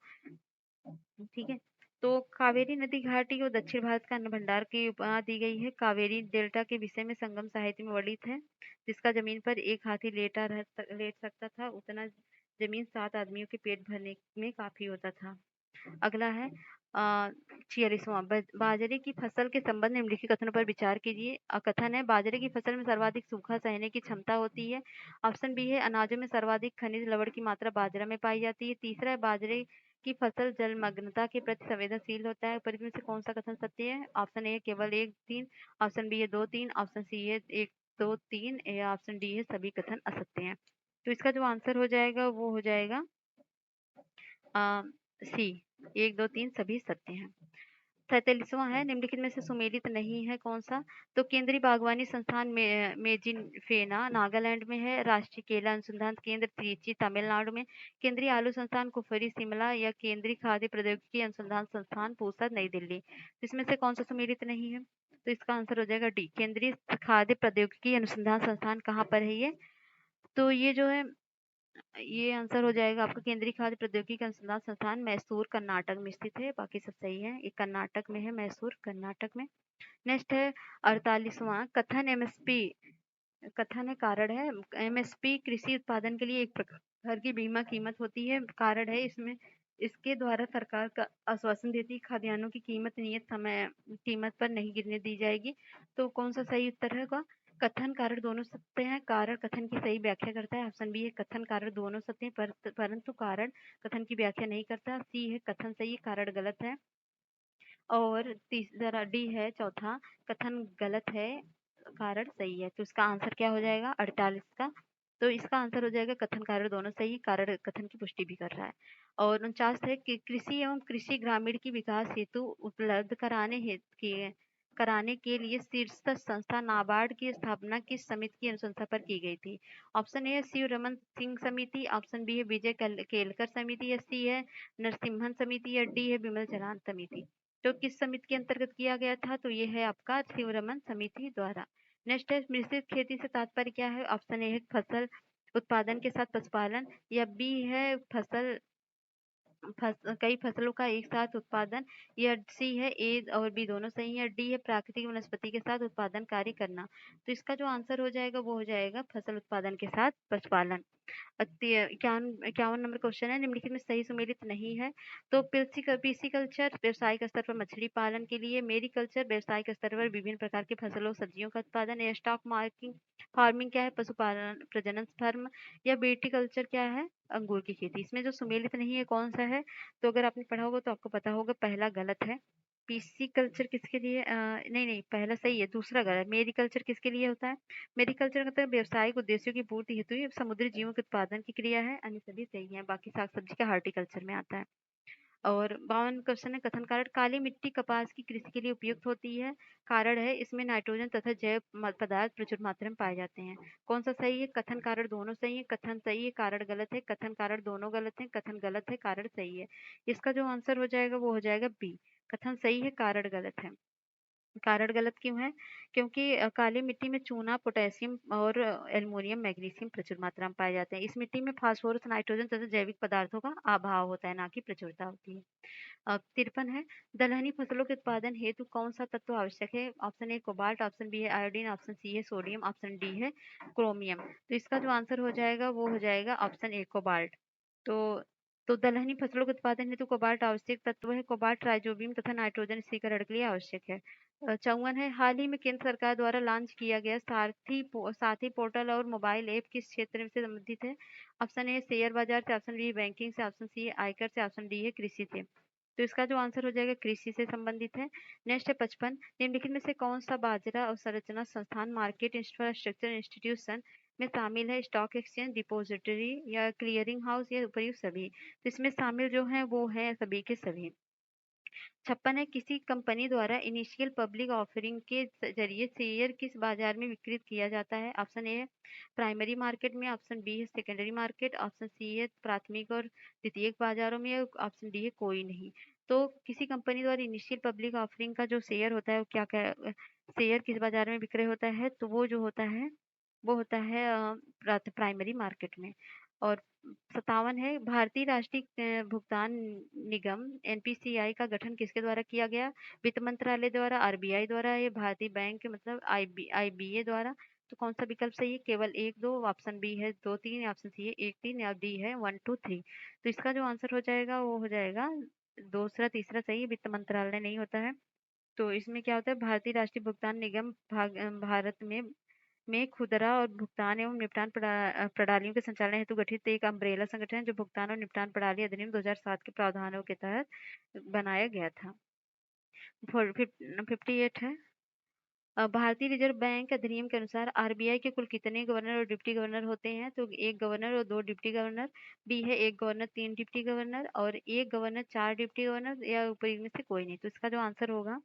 Speaker 1: ठीक है, तो कावेरी नदी घाटी को दक्षिण भारत का अन्न भंडार की उपमा दी गई है। कावेरी डेल्टा के विषय में संगम साहित्य में वर्णित है, जिसका जमीन पर एक हाथी लेट सकता था, उतना जमीन 7 आदमियों के पेट भरने में काफी होता था। अगला है 46वां, बाजरे की फसल के संबंध में निम्नलिखित कथनों पर विचार कीजिए। कथन है, बाजरे की फसल में सर्वाधिक सूखा सहने की क्षमता होती है। ऑप्शन बी है, अनाजों में सर्वाधिक खनिज लवण की मात्रा बाजरा में पाई जाती है। तीसरा है, बाजरे की फसल जलमग्नता के प्रति संवेदनशील होता है। ऊपर में से कौन सा कथन सत्य है? ऑप्शन ए केवल 1 3, ऑप्शन बी है 2 3, ऑप्शन सी है 1 2 3, या ऑप्शन डी है सभी कथन असत्य हैं। तो इसका जो आंसर हो जाएगा वो हो जाएगा सी, 1 2 3 सभी सत्य हैं। 47वां है, निम्नलिखित में से सुमेलित नहीं है कौन सा? तो केंद्रीय बागवानी संस्थान मेजिनफेना नागालैंड में है, राष्ट्रीय केला अनुसंधान केंद्र त्रिची तमिलनाडु में, केंद्रीय आलू संस्थान कुफरी शिमला, या केंद्रीय खाद्य प्रौद्योगिकी अनुसंधान संस्थान पूसा नई दिल्ली। इसमें से कौन सा सुमेलित नहीं है? तो इसका आंसर हो जाएगा डी, केंद्रीय खाद्य प्रौद्योगिकी अनुसंधान संस्थान कहाँ पर है ये? तो ये जो है ये आंसर हो जाएगा आपका केंद्रीय खाद्य प्रौद्योगिकी अनुसंधान संस्थान मैसूर कर्नाटक में स्थित है। बाकी सब सही है, ये कर्नाटक में है, मैसूर कर्नाटक में। नेक्स्ट है 48वां, कथन एमएसपी, कथन है कारण है, एमएसपी कृषि उत्पादन के लिए एक प्रकार की बीमा कीमत होती है। कारण है इसमें इसके द्वारा सरकार का आश्वासन देती है खाद्यान्नों की कीमत नियत समय कीमत पर नहीं गिरने दी जाएगी। तो कौन सा सही उत्तर है? कथन कारण दोनों सत्य हैं, कारण कथन की सही व्याख्या करता है। ऑप्शन बी है कथन कारण दोनों सत्य हैं, परंतु कारण कथन की व्याख्या नहीं करता। सी है कथन सही, कारण गलत है। और तीसरा डी है चौथा, कथन गलत है, कारण सही है। तो इसका आंसर क्या हो जाएगा 48 का? तो इसका आंसर हो जाएगा कथन कारण दोनों सही, कारण कथन की पुष्टि भी कर रहा है। और 49 है कि कृषि एवं कृषि ग्रामीण की विकास हेतु उपलब्ध कराने के लिए शीर्षस्थ संस्था नाबार्ड की स्थापना किस समिति की अनुशंसा पर की गई थी? ऑप्शन ए है शिव रमन सिंह समिति, ऑप्शन बी है विजय केलकर समिति, या सी है नरसिम्हन समिति, या डी है विमल चलान समिति। तो किस समिति के अंतर्गत किया गया था? तो ये है आपका शिवरमन समिति द्वारा। नेक्स्ट है, मिश्रित खेती से तात्पर्य क्या है? ऑप्शन ए है फसल उत्पादन के साथ पशुपालन, या बी है फसल कई फसलों का एक साथ उत्पादन, या सी है ए और बी दोनों सही है, डी है प्राकृतिक वनस्पति के साथ उत्पादन कार्य करना। तो इसका जो आंसर हो जाएगा वो हो जाएगा फसल उत्पादन के साथ पशुपालन। 51 नंबर क्वेश्चन है, निम्नलिखित में सही सुमेलित नहीं है। तो पीसी कल्चर व्यावसायिक स्तर पर मछली पालन के लिए, मेरी कल्चर व्यावसायिक स्तर पर विभिन्न प्रकार के फसलों सब्जियों का उत्पादन, या स्टॉक मार्किंग फार्मिंग क्या है, पशुपालन प्रजनन फर्म, या बेटी कल्चर क्या है, अंगूर की खेती। इसमें जो सुमेलित नहीं है कौन सा है? तो अगर आपने पढ़ा होगा तो आपको पता होगा, पहला गलत है। पीसी कल्चर किसके लिए नहीं नहीं, पहला सही है, दूसरा गलत। मेरी कल्चर किसके लिए होता है? मेरिकल्चर का मतलब व्यावसायिक उद्देश्यों की पूर्ति हेतु ये समुद्री जीवों के उत्पादन की क्रिया है। अन्य सभी सही है, बाकी साग सब्जी का हार्टिकल्चर में आता है। और 52 क्वेश्चन है, कथन कारण काली मिट्टी कपास की कृषि के लिए उपयुक्त होती है। कारण है इसमें नाइट्रोजन तथा जैव पदार्थ प्रचुर मात्रा में पाए जाते हैं। कौन सा सही है? कथन कारण दोनों सही है, कथन सही है, कारण गलत है, कथन कारण दोनों गलत है, कथन गलत है, कारण सही है। इसका जो आंसर हो जाएगा वो हो जाएगा बी, कथन सही है, कारण गलत है। कारण गलत क्यों है? क्योंकि काली मिट्टी में चूना, पोटेशियम और एल्युमिनियम, मैग्नीशियम प्रचुर मात्रा में पाए जाते हैं। इस मिट्टी में फास्फोरस, नाइट्रोजन तथा जैविक पदार्थों का अभाव होता है, ना कि प्रचुरता होती है। 53 है, दलहनी फसलों के उत्पादन हेतु कौन सा तत्व आवश्यक है? Option A cobalt, option B है आयोडीन, ऑप्शन सी है सोडियम, ऑप्शन डी है क्रोमियम। तो इसका जो आंसर हो जाएगा वो हो जाएगा ऑप्शन ए कोबाल्ट। तो दलहनी फसलों के उत्पादन हेतु कोबाल्ट आवश्यक तत्व है। कोबाल्ट राइजोबियम तथा नाइट्रोजन स्थिरीकरण के लिए आवश्यक है। 54 है, हाल ही में केंद्र सरकार द्वारा लॉन्च किया गया सारथी पोर्टल और मोबाइल ऐप किस क्षेत्र से संबंधित है? ऑप्शन ए शेयर बाजार से, ऑप्शन बी बैंकिंग से, ऑप्शन सी है आयकर से, ऑप्शन डी है कृषि से। तो इसका जो आंसर हो जाएगा कृषि से संबंधित है। नेक्स्ट है 55, निम्नलिखित में से कौन सा बाजरा अवसंरचना संस्थान मार्केट इंफ्रास्ट्रक्चर इंस्टीट्यूशन में शामिल है? स्टॉक एक्सचेंज, डिपोजिटरी, या क्लियरिंग हाउस, या उपयुक्त सभी। तो इसमें शामिल जो है वो है सभी के सभी। 56 है, किसी कंपनी द्वारा इनिशियल पब्लिक ऑफरिंग के जरिए शेयर किस बाजार में विक्रय किया जाता है? ऑप्शन ए है प्राइमरी मार्केट में, ऑप्शन बी है सेकेंडरी मार्केट, ऑप्शन सी है प्राथमिक और द्वितीयक बाजारों में, ऑप्शन डी है कोई नहीं। तो किसी कंपनी द्वारा इनिशियल पब्लिक ऑफरिंग का जो शेयर होता है वो क्या शेयर किस बाजार में विक्रय होता है? तो वो जो होता है वो होता है प्राइमरी मार्केट में। और 57 है, भारतीय राष्ट्रीय भुगतान निगम एनपीसीआई का गठन किसके द्वारा किया गया? वित्त मंत्रालय द्वारा, आरबीआई द्वारा, या भारतीय बैंक मतलब आईबीए द्वारा। तो कौन सा विकल्प सही है? केवल एक दो, ऑप्शन बी है दो तीन, ऑप्शन सी है एक तीन, या डी है वन टू थ्री। तो इसका जो आंसर हो जाएगा वो हो जाएगा दूसरा तीसरा सही है, वित्त मंत्रालय नहीं होता है। तो इसमें क्या होता है, भारतीय राष्ट्रीय भुगतान निगम भारत में खुदरा और भुगतान एवं निपटान प्रणालियों के संचालन हेतु गठित एक अम्ब्रेला संगठन है, जो भुगतान और निपटान प्रणाली अधिनियम 2007 के प्रावधानों के तहत बनाया गया था। 58 है, भारतीय रिजर्व बैंक अधिनियम के अनुसार आरबीआई के कुल कितने गवर्नर और डिप्टी गवर्नर होते हैं? तो एक गवर्नर और दो डिप्टी गवर्नर, बी है एक गवर्नर तीन डिप्टी गवर्नर, और एक गवर्नर चार डिप्टी गवर्नर, या ऊपर में से कोई नहीं। तो इसका जो आंसर होगा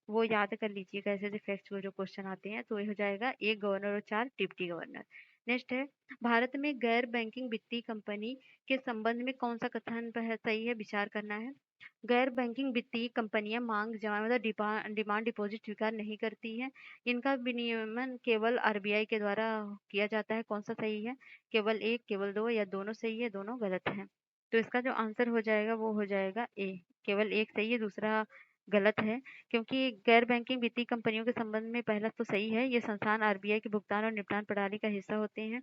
Speaker 1: वो याद कर लीजिएगा, ऐसे ऐसे फैक्चुअल जो क्वेश्चन आते हैं। तो ये हो जाएगा एक गवर्नर और चार डिप्टी गवर्नर। नेक्स्ट है, भारत में गैर बैंकिंग वित्तीय कंपनी के संबंध में कौन सा कथन सही है, विचार करना है। गैर बैंकिंग वित्तीय कंपनियां मांग जमा मतलब डिमांड डिपॉजिट स्वीकार नहीं करती है। इनका विनियमन केवल आरबीआई के द्वारा किया जाता है। कौन सा सही है? केवल एक, केवल दो, या दोनों सही है, दोनों गलत है। तो इसका जो आंसर हो जाएगा वो हो जाएगा ए, केवल एक सही है, दूसरा गलत है। क्योंकि गैर बैंकिंग वित्तीय कंपनियों के संबंध में पहला तो सही है, ये संस्थान आरबीआई के भुगतान और निपटान प्रणाली का हिस्सा होते हैं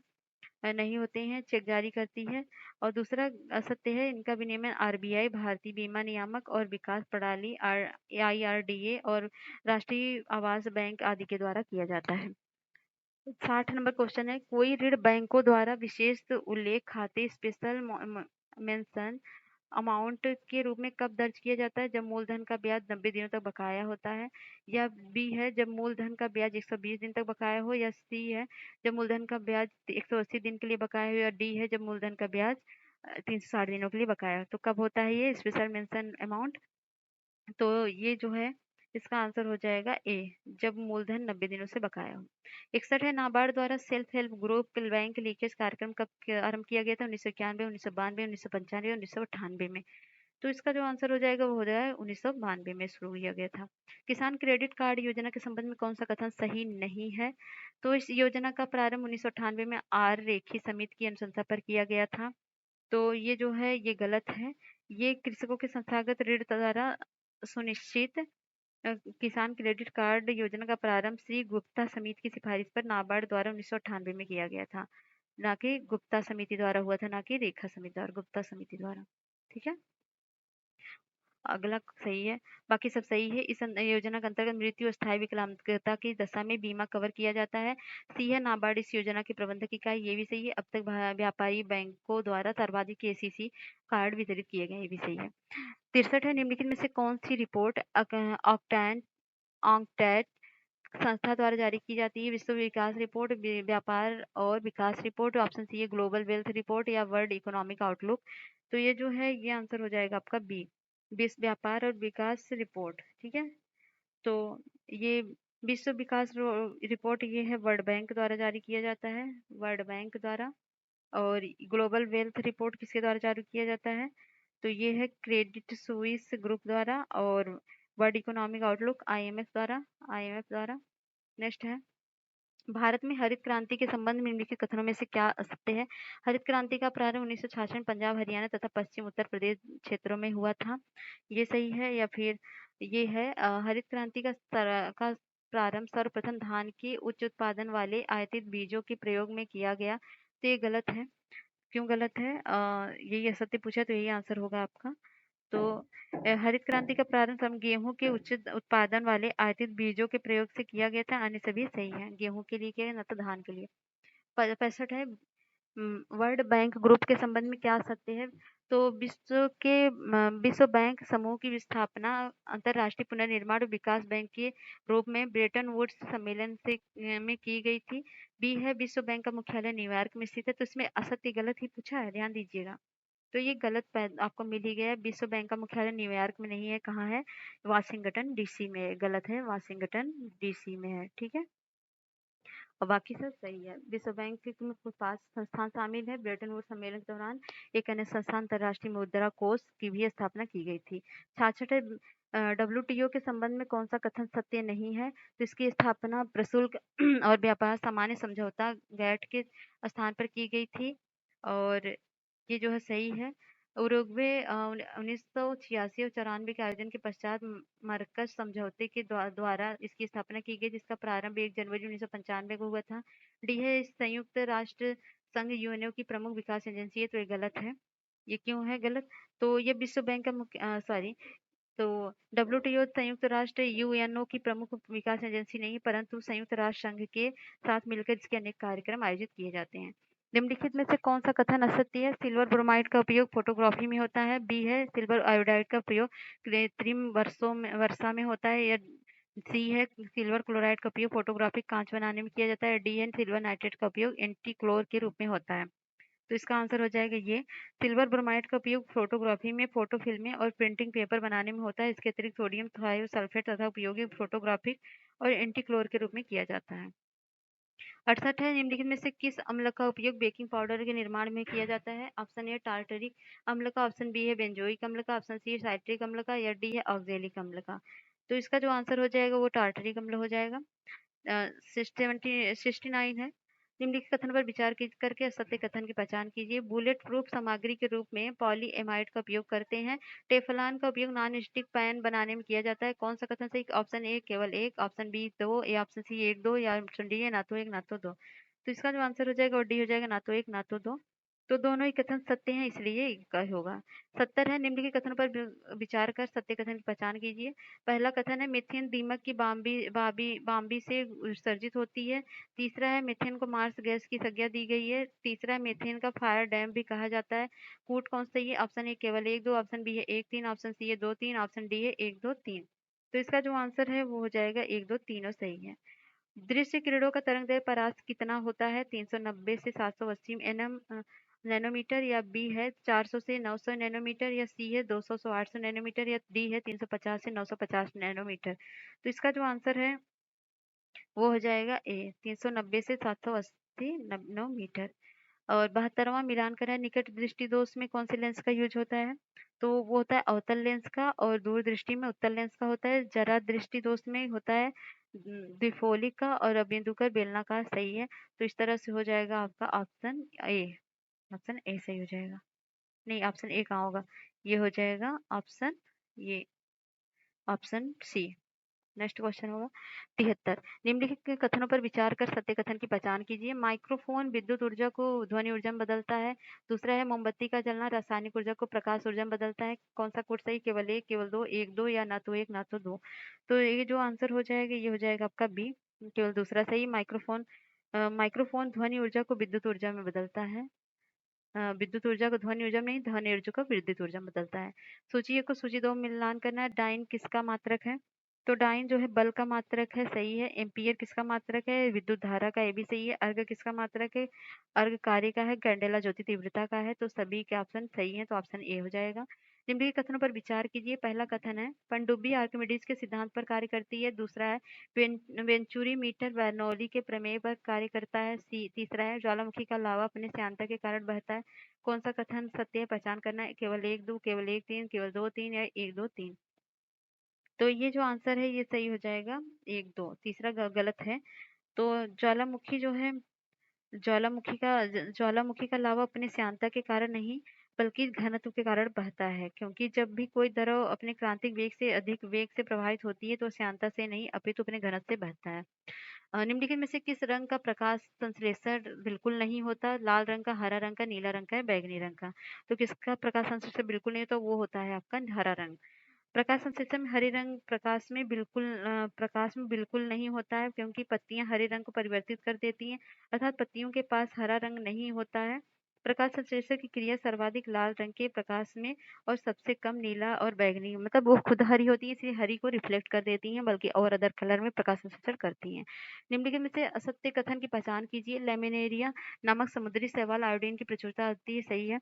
Speaker 1: नहीं होते हैं, चेक जारी करती है। और दूसरा असत्य है, इनका विनियमन आरबीआई, भारतीय बीमा नियामक और विकास प्रणाली आईआरडीए और राष्ट्रीय आवास बैंक आदि के द्वारा किया जाता है। 60 नंबर क्वेश्चन है, कोई ऋण बैंकों द्वारा विशेष उल्लेख खाते स्पेशल मेंशन अमाउंट के रूप में कब दर्ज किया जाता है? जब मूलधन का ब्याज 90 दिनों तक बकाया होता है, या बी है जब मूलधन का ब्याज 120 दिन तक बकाया हो, या सी है जब मूलधन का ब्याज 180 दिन के लिए बकाया हो, या डी है जब मूलधन का ब्याज 360 दिनों के लिए बकाया हो। तो कब होता है ये स्पेशल मेंशन अमाउंट? तो ये जो है इसका आंसर हो जाएगा ए, जब मूलधन 90 दिनों से बकाया हो। 61 है, नाबार्ड द्वारा self help group bank leakage कार्यक्रम कब आरंभ किया गया था? 1991, 1992, 1995, 1998 में। तो इसका जो आंसर हो जाएगा वो हो जाएगा 1992 में शुरू किया गया था। किसान क्रेडिट कार्ड योजना के संबंध में कौन सा कथन सही नहीं है? तो इस योजना का प्रारंभ 1998 में आर रेखी समिति की अनुशंसा पर किया गया था। तो ये जो है ये गलत है। ये कृषकों के संस्थागत ऋण द्वारा सुनिश्चित किसान क्रेडिट कार्ड योजना का प्रारंभ श्री गुप्ता समिति की सिफारिश पर नाबार्ड द्वारा 1998 में किया गया था। ना कि गुप्ता समिति द्वारा हुआ था, ना कि रेखा समिति द्वारा, गुप्ता समिति द्वारा। ठीक है। अगला सही है, बाकी सब सही है। इस योजना के अंतर्गत मृत्यु और स्थायी विकलांगता की दशा में बीमा कवर किया जाता है। सी है नाबार्ड इस योजना की प्रबंधक इकाई, ये भी सही है। अब तक व्यापारी बैंकों द्वारा सर्वाधिक केसीसी कार्ड वितरित किए गए, ये भी सही है। 63 है, निम्नलिखित में से कौन सी रिपोर्ट ऑक्टेन ऑक्टेट संस्था द्वारा जारी की जाती है? विश्व विकास रिपोर्ट, व्यापार और विकास रिपोर्ट, ऑप्शन सी है ग्लोबल वेल्थ रिपोर्ट या वर्ल्ड इकोनॉमिक आउटलुक। तो ये जो है ये आंसर हो जाएगा आपका बी, विश्व व्यापार और विकास रिपोर्ट। ठीक है। तो ये विश्व विकास रिपोर्ट ये है वर्ल्ड बैंक द्वारा जारी किया जाता है, वर्ल्ड बैंक द्वारा। और ग्लोबल वेल्थ रिपोर्ट किसके द्वारा जारी किया जाता है? तो ये है क्रेडिट स्विस ग्रुप द्वारा। और वर्ल्ड इकोनॉमिक आउटलुक आईएमएफ द्वारा, आईएमएफ द्वारा। नेक्स्ट है, भारत में हरित क्रांति के संबंध में निम्नलिखित कथनों में से क्या सत्य है? हरित क्रांति का प्रारंभ 1966 में पंजाब, हरियाणा तथा पश्चिम उत्तर प्रदेश क्षेत्रों में हुआ था, ये सही है। या फिर ये है हरित क्रांति का प्रारंभ सर्वप्रथम धान के उच्च उत्पादन वाले आयातित बीजों के प्रयोग में किया गया, तो ये गलत है। क्यों गलत है? यही असत्य पूछा, तो यही आंसर होगा आपका। तो हरित क्रांति का प्रारंभ गेहूं के उच्च उत्पादन वाले आयातित बीजों के प्रयोग से किया गया था, अन्य सभी सही है। गेहूं के लिए किया गया, न तो धान के लिए। 65 है, वर्ल्ड बैंक ग्रुप के संबंध में क्या सत्य है? तो विश्व बैंक समूह की स्थापना अंतरराष्ट्रीय पुनर्निर्माण और विकास बैंक के रूप में ब्रेटन वुड्स सम्मेलन से में की गई थी। बी है, विश्व बैंक का मुख्यालय न्यूयॉर्क में स्थित है। तो इसमें असत्य गलत ही पूछा है, ध्यान दीजिएगा। तो ये गलत आपको मिल ही गया। विश्व बैंक का मुख्यालय न्यूयॉर्क में नहीं है, कहाँ है? वाशिंगटन डीसी में है। गलत है, वाशिंगटन डीसी में है। ठीक है। और बाकी सब सही है। विश्व बैंक के में कुछ 5 संस्थान शामिल है। ब्रेटन वुड्स सम्मेलन के दौरान एक अन्य संस्थान अंतर्राष्ट्रीय मुद्रा कोष की भी स्थापना की गई थी। 66 है, डब्ल्यूटीओ के संबंध में कौन सा कथन सत्य नहीं है? तो इसकी स्थापना प्रशुल्क और व्यापार सामान्य समझौता गैट के स्थान पर की गई थी। और ये जो है सही है। उरुग्वे 1986 और 94 के आयोजन के पश्चात मरकज समझौते के द्वारा इसकी स्थापना की गई, जिसका प्रारंभ 1 जनवरी 1995 को हुआ था। डी है, संयुक्त राष्ट्र संघ यूएनओ की प्रमुख विकास एजेंसी है, तो ये गलत है। ये क्यों है गलत? तो ये विश्व बैंक का मुख्य सॉरी, तो डब्ल्यूटीओ संयुक्त राष्ट्र यूएनओ की प्रमुख विकास एजेंसी नहीं है, परंतु संयुक्त राष्ट्र संघ के साथ मिलकर इसके अनेक कार्यक्रम आयोजित किए जाते हैं। निम्नलिखित में से कौन सा कथन असत्य है? सिल्वर ब्रोमाइड का उपयोग फोटोग्राफी में होता है। बी है, सिल्वर आयोडाइड का प्रयोग कृत्रिम वर्षा में होता है। या सी है, सिल्वर क्लोराइड का उपयोग फोटोग्राफिक कांच बनाने में किया जाता है। डी है, सिल्वर नाइट्रेट का उपयोग एंटी क्लोर के रूप में होता है। तो इसका आंसर हो जाएगा ये, सिल्वर ब्रोमाइड का उपयोग फोटोग्राफी में, फोटो फिल्में और प्रिंटिंग पेपर बनाने में होता है। इसके अतिरिक्त सोडियम थायोसल्फेट तथा उपयोगी फोटोग्राफिक और एंटी क्लोर के रूप में किया जाता है। 68 है, निम्नलिखित में से किस अम्ल का उपयोग बेकिंग पाउडर के निर्माण में किया जाता है? ऑप्शन ए टार्टरिक अम्ल का, ऑप्शन बी है बेंजोइक अम्ल का, ऑप्शन सी साइट्रिक अम्ल का, या डी है ऑक्जेलिक अम्ल का। तो इसका जो आंसर हो जाएगा वो टार्टरिक अम्ल हो जाएगा। 69 है, निम्नलिखित कथन पर विचार करके सत्य कथन की पहचान कीजिए। बुलेट प्रूफ सामग्री के रूप में पॉलीएमाइड का उपयोग करते हैं। टेफलॉन का उपयोग नॉन स्टिक पैन बनाने में किया जाता है। कौन सा कथन सही? ऑप्शन ए केवल एक, ऑप्शन बी दो, या ऑप्शन सी एक दो, या ऑप्शन डी है ना तो एक ना तो दो। तो इसका जो आंसर हो जाएगा वो डी हो जाएगा, ना तो एक ना तो दो। तो दोनों ही कथन सत्य हैं, इसलिए इसका होगा। 70 है, निम्नलिखित कथनों पर विचार कर सत्य कथन की पहचान कीजिए। पहला कथन है, मीथेन दीमक की बाम्बी से उत्सर्जित होती है। तीसरा है, मीथेन को मार्स गैस की संज्ञा दी गई है। तीसरा है, मीथेन का फायर डैम भी कहा जाता है। कूट कौन सही है? ऑप्शन ए केवल एक दो, ऑप्शन बी है एक तीन, ऑप्शन सी है दो तीन, ऑप्शन डी है एक दो तीन। तो इसका जो आंसर है वो हो जाएगा एक दो तीनों सही है। दृश्य किरणों का तरंग दैर्ध्य परास कितना होता है? 390 से 780 नैनोमीटर, या बी है 400 से 900 नैनोमीटर, या सी है 200 से 800 नैनोमीटर, या डी है 350 से 950 नैनोमीटर। तो इसका जो आंसर है वो हो जाएगा ए, 390 से 780 नैनोमीटर। और 72वां मिलान करें निकट दृष्टि दोष में कौन से लेंस का यूज होता है? तो वो होता है अवतल लेंस का, और दूर दृष्टि में उत्तल लेंस का होता है। जरा दृष्टि दोष में होता है द्विफोली का, और अबिंदुकर बेलनाकार सही है। तो इस तरह से हो जाएगा आपका ऑप्शन ए, ऑप्शन ए सही हो जाएगा। नहीं, ऑप्शन ए कहाँ होगा? ये हो जाएगा ऑप्शन, ये ऑप्शन सी। नेक्स्ट क्वेश्चन होगा 73। निम्नलिखित के कथनों पर विचार कर सत्य कथन की पहचान कीजिए। माइक्रोफोन विद्युत ऊर्जा को ध्वनि ऊर्जा में बदलता है। दूसरा है मोमबत्ती का जलना रासायनिक ऊर्जा को प्रकाश ऊर्जा में बदलता है। कौन सा कोड सही? केवल एक, केवल दो, एक दो, या ना तो एक ना तो दो। तो ये जो आंसर हो जाएगा ये हो जाएगा आपका बी, केवल दूसरा सही। माइक्रोफोन ध्वनि ऊर्जा को विद्युत ऊर्जा में बदलता है। विद्युत ऊर्जा को ध्वनि ऊर्जा में नहीं, ध्वनि ऊर्जा को विद्युत ऊर्जा में बदलता है। सूची एक को सूची दो में मिलान करना है। डाइन किसका मात्रक है? तो डाइन जो है बल का मात्रक है, सही है। एम्पियर किसका मात्रक है? विद्युत धारा का, ये भी सही है। अर्घ किसका मात्रक है? अर्घ कार्य का है। कैंडेला ज्योति तीव्रता का है। तो सभी के ऑप्शन सही है, तो ऑप्शन ए हो जाएगा। निम्नलिखित कथनों पर विचार कीजिए। पहला कथन है पनडुब्बी आर्किमिडीज के सिद्धांत पर कार्य करती है। दूसरा है वेंचुरी मीटर बर्नौली के प्रमेय पर कार्य करता है। तीसरा है ज्वालामुखी का लावा अपने श्यानता के कारण बहता है। कौन सा कथन सत्य है? पहचान करना है। केवल एक दो, केवल एक तीन, केवल दो तीन, या एक दो तीन। तो ये जो आंसर है ये सही हो जाएगा एक दो, तीसरा गलत है। तो ज्वालामुखी जो है, ज्वालामुखी का लावा अपने श्यानता के कारण नहीं बल्कि घनत्व के कारण बहता है, क्योंकि जब भी कोई द्रव अपने क्रांतिक वेग से अधिक वेग से प्रभावित होती है तो श्यानता से नहीं अपितु अपने घनत्व से बहता है। निम्नलिखित में से किस रंग का प्रकाश संश्लेषण बिल्कुल नहीं होता? लाल रंग का, हरा रंग का, नीला रंग का, बैगनी रंग का। तो किसका प्रकाश संश्लेषण बिल्कुल नहीं होता? वो होता है आपका हरा रंग। प्रकाश संश्लेषण में हरे रंग प्रकाश में बिल्कुल नहीं होता है, क्योंकि पत्तियां हरे रंग को परिवर्तित कर देती हैं, अर्थात पत्तियों के पास हरा रंग नहीं होता है। प्रकाश संश्लेषण की क्रिया सर्वाधिक लाल रंग के प्रकाश में और सबसे कम नीला और बैगनी, मतलब वो खुद हरी होती है इसलिए हरी को रिफ्लेक्ट कर देती हैं, बल्कि और अदर कलर में प्रकाश संश्लेषण करती हैं। निम्नलिखित में से असत्य कथन की पहचान कीजिए। लेमिनेरिया नामक समुद्री शैवाल आयोडीन की प्रचुरता होती है, सही है।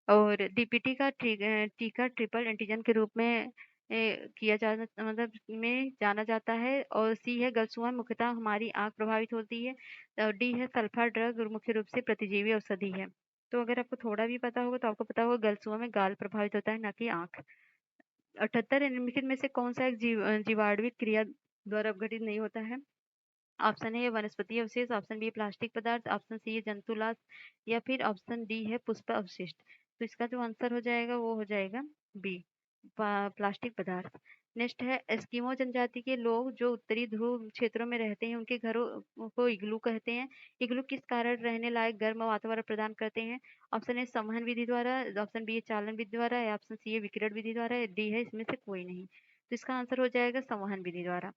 Speaker 1: और डीपीटी का टीका ट्रिपल एंटीजन के रूप में किया जाना, मतलब में जाना जाता है। और सी है गलसुआ मुख्यतः हमारी आंख प्रभावित होती है। और डी है सल्फर ड्रग मुख्य रूप से प्रतिजीवी औषधि है। तो अगर आपको थोड़ा भी पता होगा तो आपको पता होगा गलसुआ में गाल प्रभावित होता है, ना कि आंख। 78 निम्नलिखित में से कौन सा एक जीवाणुविक क्रिया द्वारा अपघटित नहीं होता है? ऑप्शन ए वनस्पति अवशेष, ऑप्शन बी प्लास्टिक पदार्थ, ऑप्शन सी है जंतुलाश, या फिर ऑप्शन डी है पुष्प अवशिष्ट। तो इसका जो आंसर हो जाएगा वो हो जाएगा बी, प्लास्टिक पदार्थ। नेक्स्ट है एस्किमो जनजाति के लोग जो उत्तरी ध्रुव क्षेत्रों में रहते हैं उनके घरों को इग्लू कहते हैं। इग्लू किस कारण रहने लायक गर्म वातावरण प्रदान करते हैं? ऑप्शन ए संवहन विधि द्वारा, ऑप्शन बी है चालन विधि द्वारा, या ऑप्शन सी है विकिरण विधि द्वारा, या डी है इसमें से कोई नहीं। तो इसका आंसर हो जाएगा संवहन विधि द्वारा।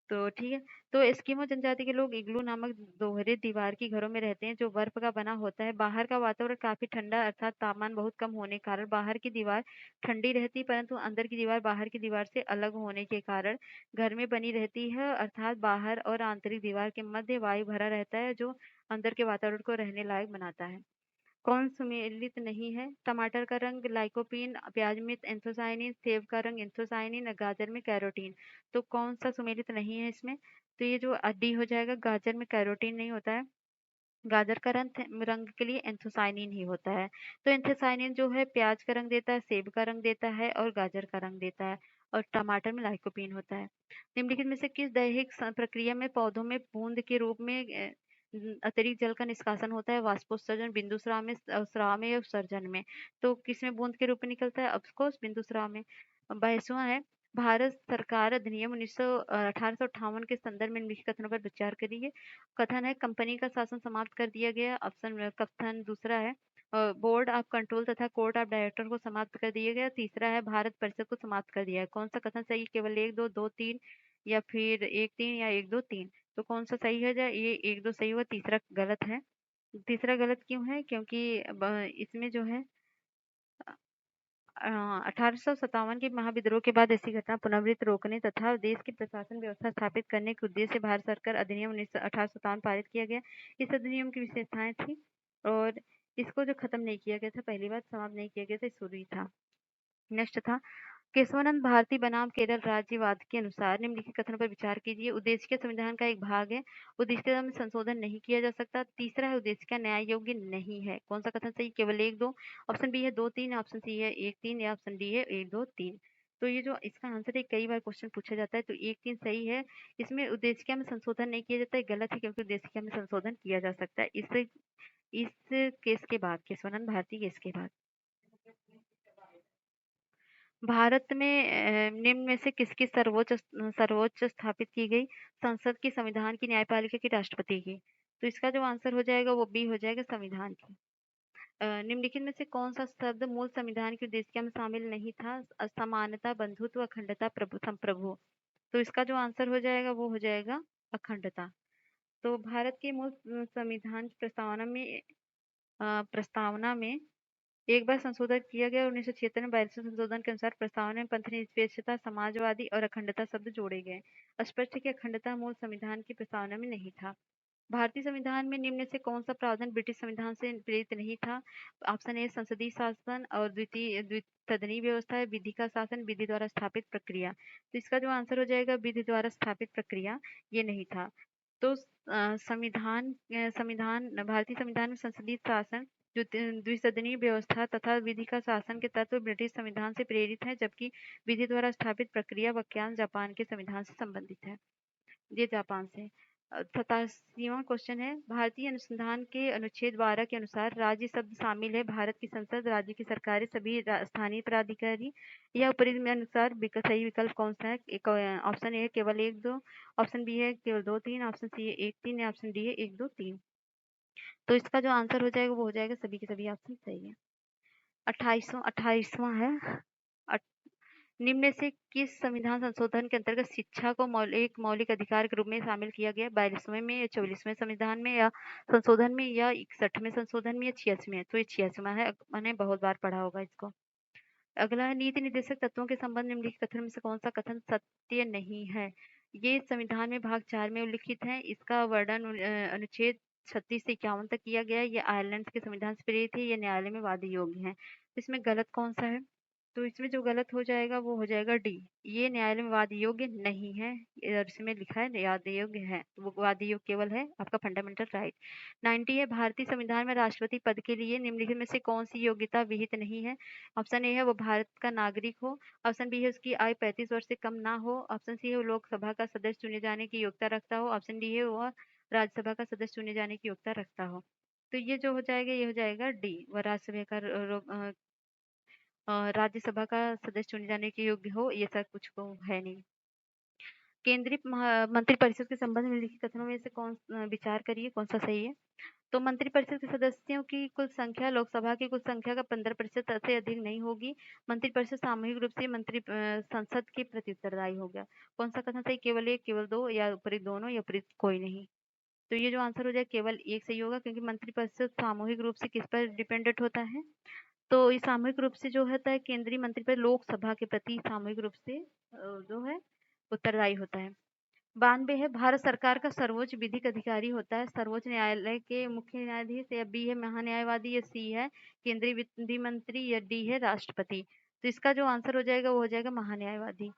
Speaker 1: तो ठीक है। तो एस्किमो जनजाति के लोग इग्लू नामक दोहरे दीवार की घरों में रहते हैं जो बर्फ का बना होता है। बाहर का वातावरण काफी ठंडा अर्थात तापमान बहुत कम होने के कारण बाहर की दीवार ठंडी रहती, परंतु अंदर की दीवार बाहर की दीवार से अलग होने के कारण घर में बनी रहती है, अर्थात बाहर और आंतरिक दीवार के मध्य वायु भरा रहता है जो अंदर के वातावरण को रहने लायक बनाता है। कौन सुमेलित नहीं है? टमाटर का रंग लाइकोपीन, प्याज में एंथोसाइनिन, सेब का रंग एंथोसाइनिन, गाजर में कैरोटीन। तो कौन सा सुमेलित नहीं है इसमें? तो ये जो डी हो जाएगा, गाजर में कैरोटीन नहीं होता है। गाजर का रंग रंग के लिए एंथोसाइनिन ही होता है। तो एंथोसाइनिन जो है प्याज का रंग देता है, सेब का रंग देता है और गाजर का रंग देता है। और टमाटर में लाइकोपीन होता है। निम्नलिखित में से किस दैहिक प्रक्रिया में पौधों में बूंद के रूप में अतिरिक्त जल का निष्कासन होता है? वाष्पोत्सर्जन, बिंदु स्राव में, स्राव में या उत्सर्जन में? तो किसमें बूंद के रूप में निकलता है? ऑफकोर्स बिंदु स्राव में। 22वां है भारत सरकार अधिनियम 1858 के संदर्भ में निम्नलिखित कथनों पर विचार करिए। कथन है कंपनी का शासन समाप्त कर दिया गया। ऑप्शन कथन दूसरा है बोर्ड ऑफ कंट्रोल तथा कोर्ट ऑफ डायरेक्टर को समाप्त कर दिया गया। तीसरा है भारत परिषद को समाप्त कर दिया है। कौन सा कथन सही? केवल एक दो, दो तीन, या फिर एक तीन, या एक दो तीन। तो कौन सा सही है? जाए ये एक दो सही हुआ, तीसरा गलत है। तीसरा गलत क्यों है? क्योंकि इसमें जो है 1857 के महाविद्रोह के बाद ऐसी घटना पुनरावृत्ति रोकने तथा देश की प्रशासन व्यवस्था स्थापित करने के उद्देश्य से भारत सरकार अधिनियम 1857 पारित किया गया। इस अधिनियम की विशेषताएं थी, और इसको जो खत्म नहीं किया गया था, पहली बात समाप्त नहीं किया गया था, शुरू ही था। नेक्स्ट था केशवानंद भारती बनाम केरल राज्यवाद के अनुसार निम्नलिखित कथनों पर विचार कीजिए। उद्देश्य संविधान का एक भाग है, उद्देश्य में संशोधन नहीं किया जा सकता। तीसरा है उद्देश्य न्याय योग्य नहीं है। कौन सा कथन सही? केवल एक दो, ऑप्शन बी है दो तीन, ऑप्शन सी है एक तीन, या ऑप्शन डी है एक दो तीन। तो ये जो इसका आंसर है, कई बार क्वेश्चन पूछा जाता है, तो एक तीन सही है। इसमें उद्देश्य में संशोधन नहीं किया जाता है, गलत है, क्योंकि उद्देश्य में संशोधन किया जा सकता है इस केस के बाद, केशवानंद भारती केस के बाद। भारत में निम्न में से किसकी सर्वोच्च स्थापित की गई संसद की संविधान की न्यायपालिका की राष्ट्रपति की? तो इसका जो आंसर हो जाएगा वो बी हो जाएगा, संविधान की। निम्नलिखित में से कौन सा शब्द मूल संविधान की उद्देशिका में शामिल नहीं था? समानता, बंधुत्व, अखंडता, प्रभु, संप्रभु। तो इसका जो आंसर हो जाएगा वो हो जाएगा अखंडता। तो भारत के मूल संविधान की प्रस्तावना में एक बार संशोधन किया गया 1976 में 42वें संशोधन के अनुसार प्रस्तावना में पंथनिरपेक्षता, समाजवादी और अखंडता शब्द जोड़े गए। स्पष्ट है कि अखंडता मूल संविधान की प्रस्तावना में नहीं था। भारतीय संविधान में निम्न से कौन सा प्रावधान ब्रिटिश संविधान से प्रेरित नहीं था? ऑप्शन ए संसदीय शासन और सदनीय व्यवस्था है, विधि का शासन, विधि द्वारा स्थापित प्रक्रिया। तो इसका जो आंसर हो जाएगा विधि द्वारा स्थापित प्रक्रिया, ये नहीं था। तो भारतीय संविधान में संसदीय शासन, जो द्विसदनीय व्यवस्था तथा विधि का शासन के तत्व ब्रिटिश संविधान से प्रेरित है, जबकि विधि द्वारा स्थापित प्रक्रिया वाक्यांश जापान के संविधान से संबंधित है। ये जापान से। 87वां क्वेश्चन है, भारतीय अनुसंधान के अनुच्छेद 12 के अनुसार राज्य शब्द शामिल है भारत की संसद, राज्य की सरकारें, सभी स्थानीय प्राधिकारी या ऊपरी में अनुसार सही विकल्प कौन सा है? ऑप्शन ए केवल 1 2, ऑप्शन बी है केवल 2 3, ऑप्शन सी है 1 3 या ऑप्शन डी है 1 2 3। तो इसका जो आंसर हो जाएगा वो हो जाएगा सभी के सभी ऑप्शन सही है। 28वां है, निम्न में से किस संविधान संशोधन के अंतर्गत शिक्षा को एक मौलिक अधिकार के रूप में शामिल किया गया? 42वें में या 44वें संविधान में या संशोधन में या 61वें संशोधन में या 86 में? तो ये 86वां है, मैंने बहुत बार पढ़ा होगा इसको। अगला है, नीति निर्देशक तत्वों के संबंध में निम्नलिखित कथन में से कौन सा कथन सत्य नहीं है? ये संविधान में भाग 4 में उल्लिखित है। इसका वर्णन अनुच्छेद 36 से 51 तक किया गया है। ये आयरलैंड के संविधान से प्रेरित है, ये न्यायालय में वाद योग्य है। इसमें गलत कौन सा है? तो इसमें जो गलत हो जाएगा वो हो जाएगा डी, ये न्यायालय में वाद योग्य नहीं है। और इसमें लिखा है वाद योग्य है, तो वो वाद योग्य केवल है आपका फंडामेंटल राइट। 90 है, भारतीय संविधान में राष्ट्रपति पद के लिए निम्नलिखित में से कौन सी योग्यता विहित नहीं है? ऑप्शन ए है वो भारत का नागरिक हो, ऑप्शन बी है उसकी आयु 35 वर्ष से कम ना हो, ऑप्शन सी है वो लोकसभा का सदस्य चुने जाने की योग्यता रखता हो, ऑप्शन डी है वह राज्यसभा का सदस्य चुने जाने की योग्यता रखता हो। तो ये जो हो जाएगा ये हो जाएगा डी, वह राज्यसभा का राज्यसभा का सदस्य चुने जाने के योग्य हो, ये सब कुछ को है नहीं। केंद्रीय मंत्रिपरिषद के संबंध में लिखित कथनों में से कौन विचार करिए कौन सा सही है? तो मंत्रिपरिषद के सदस्यों की कुल संख्या लोकसभा की कुल संख्या का 15% से अधिक नहीं होगी। मंत्रिपरिषद सामूहिक रूप से संसद के प्रति उत्तरदायी होगा। कौन सा कथन सही? केवल 1, केवल 2 या ऊपरी दोनों या ऊपरी कोई नहीं। तो ये जो आंसर हो जाए केवल 1 सही होगा, क्योंकि मंत्रिपरिषद सामूहिक रूप से किस पर डिपेंडेंट होता है? तो ये सामूहिक रूप से जो होता है केंद्रीय मंत्रिपरिषद लोकसभा के प्रति सामूहिक रूप से जो है उत्तरदायी होता है। 92 है, भारत सरकार का सर्वोच्च विधिक अधिकारी होता है सर्वोच्च न्यायालय के मुख्य न्यायाधीश, या बी है महान्यायवादी, या सी है केंद्रीय विधि मंत्री, या डी है राष्ट्रपति। तो इसका जो आंसर हो जाएगा वो हो जाएगा महान्यायवादी।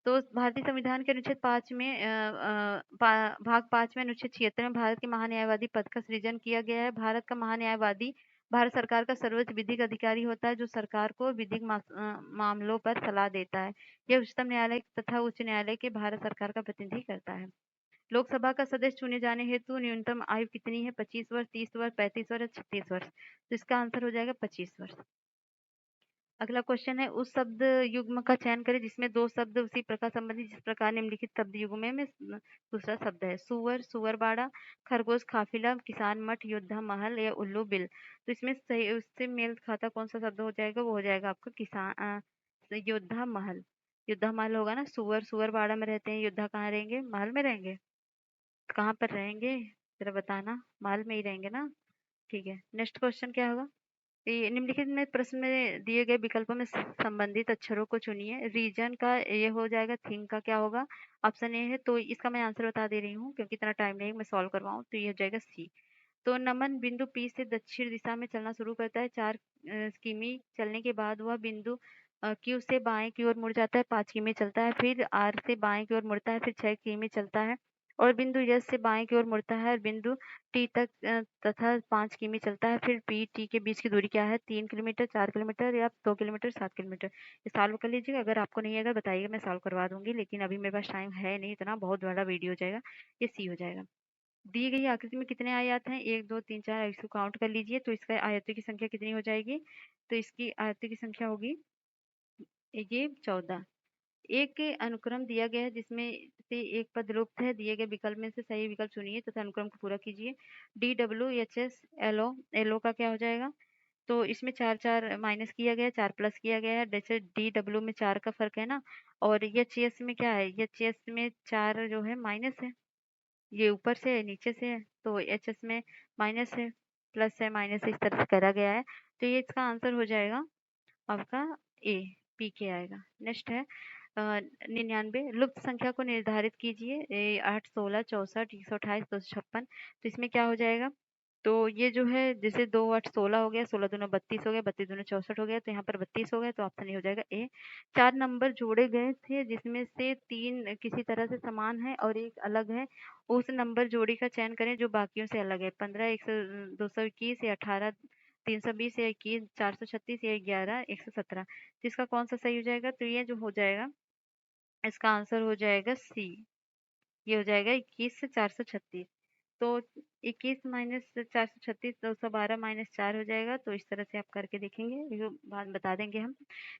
Speaker 1: तो भारतीय संविधान के अनुच्छेद 5 में भाग 5 में अनुच्छेद 76 में भारत के महान्यायवादी पद का सृजन किया गया है। भारत का महान्यायवादी भारत सरकार का सर्वोच्च विधिक अधिकारी होता है, जो सरकार को विधिक मामलों पर सलाह देता है। यह उच्चतम न्यायालय तथा उच्च न्यायालय के भारत सरकार का प्रतिनिधि करता है। लोकसभा का सदस्य चुने जाने हेतु न्यूनतम आयु कितनी है? 25 वर्ष, 30 वर्ष, 35 वर्ष या 36 वर्ष। तो इसका आंसर हो जाएगा 25 वर्ष। अगला क्वेश्चन है, उस शब्द युग्म का चयन करें जिसमें 2 शब्द उसी प्रकार संबंधित जिस प्रकार निम्नलिखित शब्द युग्म में दूसरा शब्द है। सुअर, सुअरबाड़ा, खरगोश, काफिला, किसान मठ, योद्धा महल या उल्लू बिल। तो इसमें सही उससे मेल खाता कौन सा शब्द हो जाएगा? वो हो जाएगा आपका योद्धा महल। योद्धा महल होगा ना। सुअर सुअरबाड़ा में रहते हैं, योद्धा कहाँ रहेंगे? महल में रहेंगे। कहाँ पर रहेंगे जरा बताना? महल में ही रहेंगे ना। ठीक है, नेक्स्ट क्वेश्चन क्या होगा? ये निम्नलिखित में प्रश्न में दिए गए विकल्पों में संबंधित अक्षरों को चुनिए। रीजन का ये हो जाएगा, थिंग का क्या होगा? ऑप्शन ए है, तो इसका मैं आंसर बता दे रही हूँ क्योंकि इतना टाइम नहीं है मैं सॉल्व करवाऊँ। तो ये हो जाएगा सी। तो नमन बिंदु पी से दक्षिण दिशा में चलना शुरू करता है। 4 किमी चलने के बाद वह बिंदु क्यू से बाएं की ओर मुड़ जाता है। 5 किमी चलता है, फिर आर से बाएं की ओर मुड़ता है, फिर 6 किमी चलता है और बिंदु यस से बाएं की ओर मुड़ता है और बिंदु टी तक तथा 5 किमी चलता है। फिर पी टी के बीच की दूरी क्या है? 3 किलोमीटर, 4 किलोमीटर या 2 किलोमीटर, 7 किलोमीटर। ये सॉल्व कर लीजिएगा। अगर आपको नहीं अगर बताइएगा, मैं सॉल्व करवा दूंगी, लेकिन अभी मेरे पास टाइम है नहीं इतना, बहुत बड़ा वीडियो हो जाएगा। ये सी हो जाएगा। दी गई आकृति में कितने आयत हैं? 1 2 3 4, इसको काउंट कर लीजिए। तो इसका आयतों की संख्या कितनी हो जाएगी? तो इसकी आयतों की संख्या होगी ये 14। एक के अनुक्रम दिया गया है जिसमें से एक पद लुप्त है, दिए गए विकल्प में से सही विकल्प चुनिए तथा अनुक्रम को पूरा कीजिए। D W H S L O, L O का क्या हो जाएगा? तो इसमें 4-4 माइनस किया गया है, 4 प्लस किया गया है। जैसे डी डब्ल्यू में 4 का फर्क है ना, और एच एस में क्या है? एच एस में 4 जो है माइनस है, ये ऊपर से है नीचे से है, तो एच एस में माइनस है, प्लस है माइनस है, इस तरह से करा गया है। तो ये इसका आंसर हो जाएगा आपका ए, पी के आएगा। नेक्स्ट है 99, लुप्त संख्या को निर्धारित कीजिए। 8, 16, 64, 128, 256। तो इसमें क्या हो जाएगा? तो ये जो है जैसे 2 8 16 हो गया, 16 दूना 32 हो गया, 32 दूना 64 हो गया, तो यहाँ पर 32 हो गया, तो ऑप्शन ए हो जाएगा ए। 4 नंबर जोड़े गए थे जिसमें से 3 किसी तरह से समान है और एक अलग है। उस नंबर जोड़ी का चयन करें जो बाकियों से अलग है। 15, 221 या 18, 320 या 21, 436 या 11, 117। तो इसका कौन सा सही हो जाएगा? तो ये जो हो जाएगा, इसका आंसर हो जाएगा सी। ये हो जाएगा 21 से 436। तो 21 माइनस 436, 212 माइनस 4 हो जाएगा। तो इस तरह से आप करके देखेंगे, ये बात बता देंगे हम।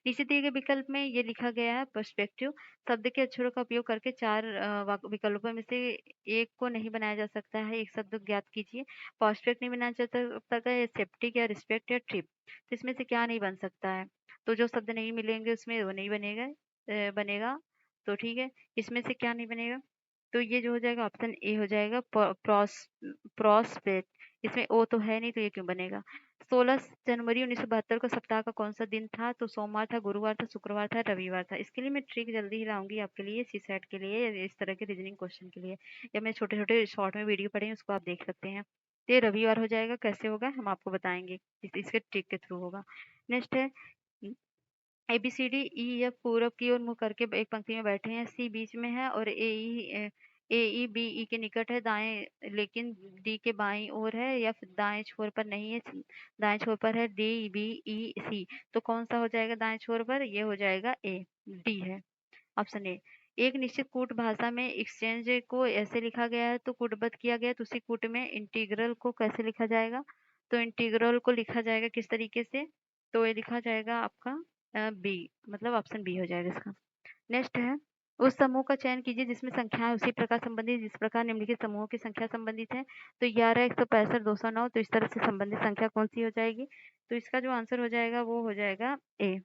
Speaker 1: नीचे दिए गए विकल्प में ये लिखा गया है पर्सपेक्टिव शब्द के अक्षरों का उपयोग करके 4 विकल्पों में से एक को नहीं बनाया जा सकता है। एक शब्द ज्ञात कीजिए। पर्सपेक्ट नहीं बनाया जा सकता है, सेप्टिक या रिस्पेक्ट या ट्रिप। तो इसमें से क्या नहीं बन सकता है? तो जो शब्द नहीं मिलेंगे उसमें वो नहीं बनेगा, बनेगा। तो ठीक है, इसमें से क्या नहीं बनेगा? तो ये जो हो जाएगा ऑप्शन ए हो जाएगा प्रोस्पेक्ट। इसमें ओ तो है नहीं, तो ये क्यों बनेगा? 16 जनवरी 1972 को सप्ताह का कौन सा दिन था? तो सोमवार था, गुरुवार था, शुक्रवार था, रविवार था। इसके लिए मैं ट्रिक जल्दी ही लाऊंगी आपके लिए, सी सेट के लिए, या इस तरह के रीजनिंग क्वेश्चन के लिए, या मैं छोटे छोटे शॉर्ट में वीडियो पढ़े हैं, उसको आप देख सकते हैं। तो ये रविवार हो जाएगा। कैसे होगा हम आपको बताएंगे, इसके ट्रिक के थ्रू होगा। नेक्स्ट है A B C D E F पूरब की ओर मुंह करके एक पंक्ति में बैठे हैं, सी बीच में है और ए ई बी ई के निकट है, दाएं लेकिन डी के बाईं ओर है, या फिर दाएं छोर पर नहीं है, दाएं छोर पर है, डी बी ई सी। तो कौन सा हो जाएगा दाएं छोर पर? ये हो जाएगा ए, डी है ऑप्शन ए। एक निश्चित कूट भाषा में एक्सचेंज को ऐसे लिखा गया है तो कूटबद्ध किया गया है, तो उसी कूट में इंटीग्रल को कैसे लिखा जाएगा? तो इंटीग्रल को लिखा जाएगा किस तरीके से? तो ये लिखा जाएगा आपका बी, मतलब ऑप्शन बी हो जाएगा इसका। नेक्स्ट है उस समूह का चयन कीजिए जिसमें संख्याएं उसी प्रकार संबंधित जिस प्रकार निम्नलिखित समूहों की संख्या संबंधित है। तो 11, 165, 209। तो इस तरह से संबंधित संख्या कौन सी हो जाएगी? तो इसका जो आंसर हो जाएगा वो हो जाएगा ए,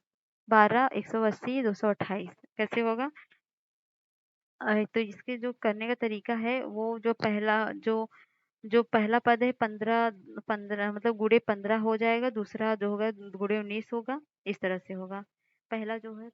Speaker 1: 12, 180, 228। कैसे होगा? तो इसके जो करने का तरीका है, वो जो पहला पद है 15, 15 मतलब गुणे 15 हो जाएगा, दूसरा जो होगा गुणे 19 होगा, इस तरह से होगा। पहला जो है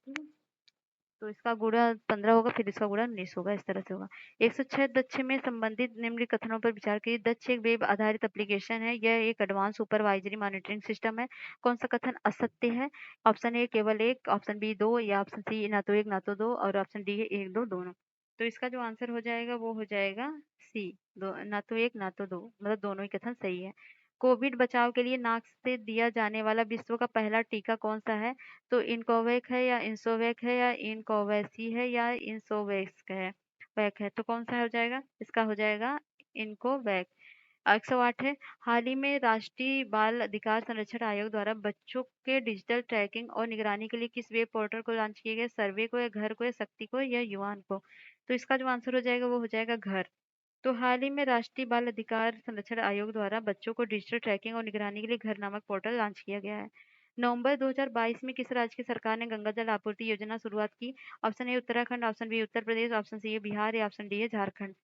Speaker 1: तो इसका गुणा 15 होगा, फिर इसका गुणा 19 होगा, इस तरह से होगा। 106 दक्ष में संबंधित निम्न कथनों पर विचार कीजिए। दक्ष एक वेब आधारित एप्लीकेशन है, यह एक एडवांस सुपरवाइजरी मॉनिटरिंग सिस्टम है। कौन सा कथन असत्य है? ऑप्शन ए केवल एक, ऑप्शन बी दो, या ऑप्शन सी ना तो एक ना तो दो, और ऑप्शन डी है एक दो दोनों। तो इसका जो आंसर हो जाएगा वो हो जाएगा सी, दो, ना तो एक ना तो दो, मतलब दोनों ही कथन सही है। कोविड बचाव के लिए नाक से दिया जाने वाला विश्व का पहला टीका कौन सा है? तो इनकोवैक है या इंसोवैक है या इनकोवैसी है या इंसोवैक्स है, वैक है। तो कौन सा हो जाएगा? इसका हो जाएगा इनकोवैक। 108 है हाल ही में राष्ट्रीय बाल अधिकार संरक्षण आयोग द्वारा बच्चों के डिजिटल ट्रैकिंग और निगरानी के लिए किस वेब पोर्टल को लॉन्च किए गए? सर्वे को, या घर को, या शक्ति को, या युवान को? तो इसका जो आंसर हो जाएगा वो हो जाएगा घर। तो हाल ही में राष्ट्रीय बाल अधिकार संरक्षण आयोग द्वारा बच्चों को डिजिटल ट्रैकिंग और निगरानी के लिए घर नामक पोर्टल लॉन्च किया गया है। नवंबर 2022 में किस राज्य की सरकार ने गंगा जल आपूर्ति योजना शुरुआत की? Option A Uttarakhand, option B Uttar Pradesh, option C है बिहार, या ऑप्शन डी है झारखंड।